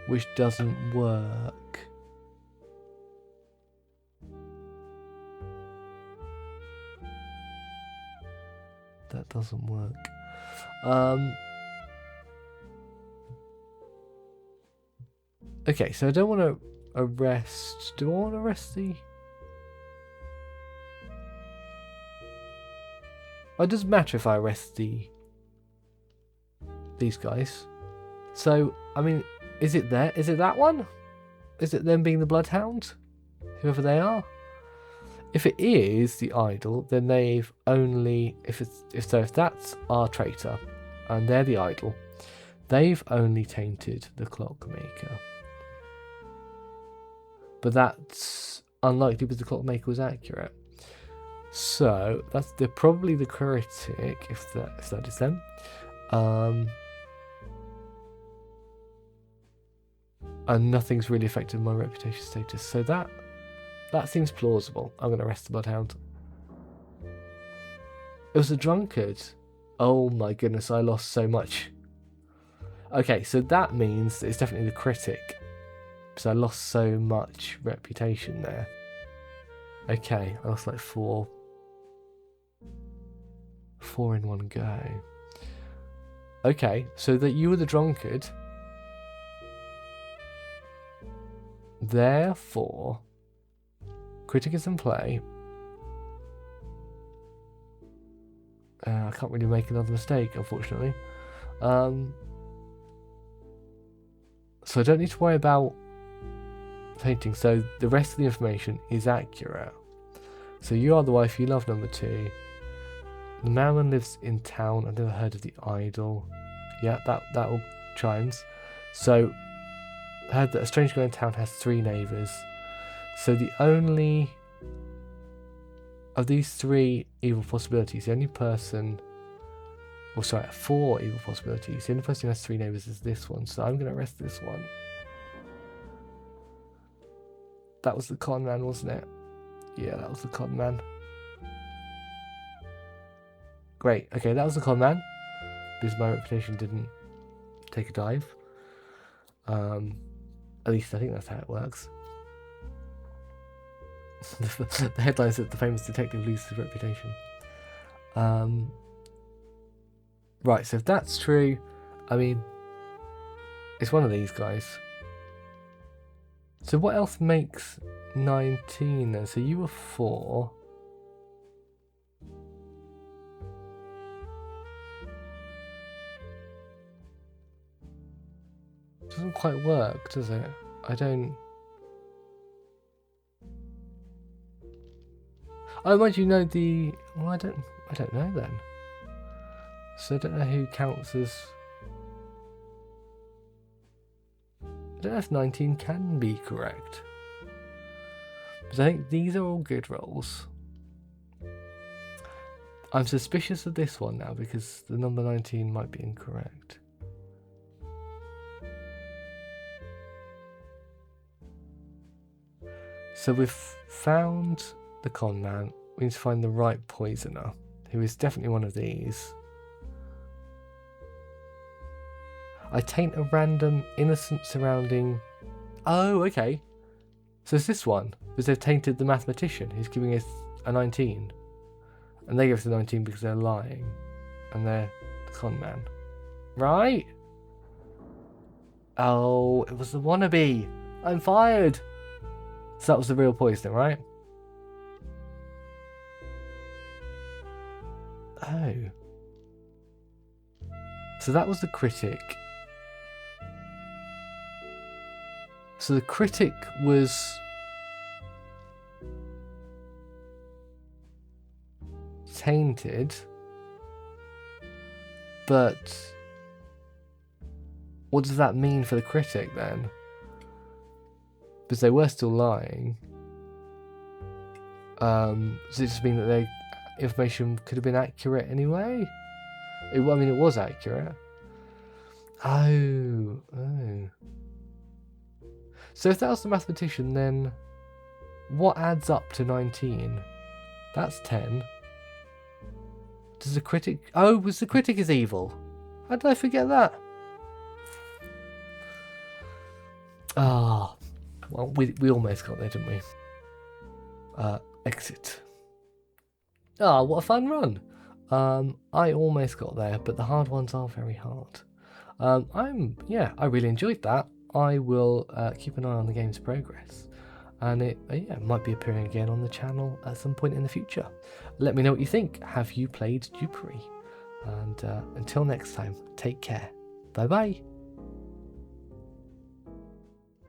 which doesn't work. That doesn't work. Okay, so I don't want to arrest... Do I want to arrest the... Oh, it doesn't matter if I arrest these guys. So, I mean, is it that one? Is it them being the bloodhound? Whoever they are? If it is the idol, then they've only... If that's our traitor, and they're the idol, they've only tainted the clockmaker. But that's unlikely because the clockmaker was accurate. So they're probably the critic, if that is them. And nothing's really affected my reputation status. So that seems plausible. I'm going to arrest the bloodhound. It was a drunkard. Oh my goodness, I lost so much. Okay, so that means that it's definitely the critic. So I lost so much reputation there. Okay, I lost like 4 in one go. Okay, so that you were the drunkard. Therefore, critic is in play. I can't really make another mistake, unfortunately. So I don't need to worry about tainting. So the rest of the information is accurate. So you are the wife, you love number 2. The mailman lives in town. I've never heard of the idol. Yeah, that all chimes. So I heard that a strange girl in town has 3 neighbours. So the only of these 3 evil possibilities, the only person... Oh, sorry, 4 evil possibilities. The only person who has 3 neighbours is this one. So I'm going to arrest this one. That was the con man, wasn't it? Yeah, that was the con man. Great. Okay, that was the con man. Because my reputation didn't take a dive. At least I think that's how it works. The headline said the famous detective loses his reputation. Right, so if that's true, I mean, it's one of these guys. So what else makes 19 then? So you were 4. Doesn't quite work, does it? I don't... Oh, mind you know the... Well, I don't know then. So I don't know who counts as... I don't know if 19 can be correct. Because I think these are all good rolls. I'm suspicious of this one now because the number 19 might be incorrect. So we've found the con man. We need to find the right poisoner, who is definitely one of these. I taint a random innocent surrounding... Oh, okay. So it's this one, because they've tainted the mathematician, who's giving us a 19. And they give us a 19 because they're lying. And they're the con man. Right? Oh, it was the wannabe. I'm fired. So that was the real poisoner, right? Oh. So that was the critic. So the critic was tainted, but what does that mean for the critic then? Because they were still lying. Does it just mean that their information could have been accurate anyway? I mean, it was accurate. Oh. So if that was the mathematician, then what adds up to 19? That's 10. Does the critic... Oh, was the critic is evil? How did I forget that? Ah. Well, we almost got there, didn't we? Exit. Ah, what a fun run. I almost got there, but the hard ones are very hard. I really enjoyed that. I will keep an eye on the game's progress, and it might be appearing again on the channel at some point in the future. Let me know what you think. Have you played Dupery? And until next time, take care. Bye bye.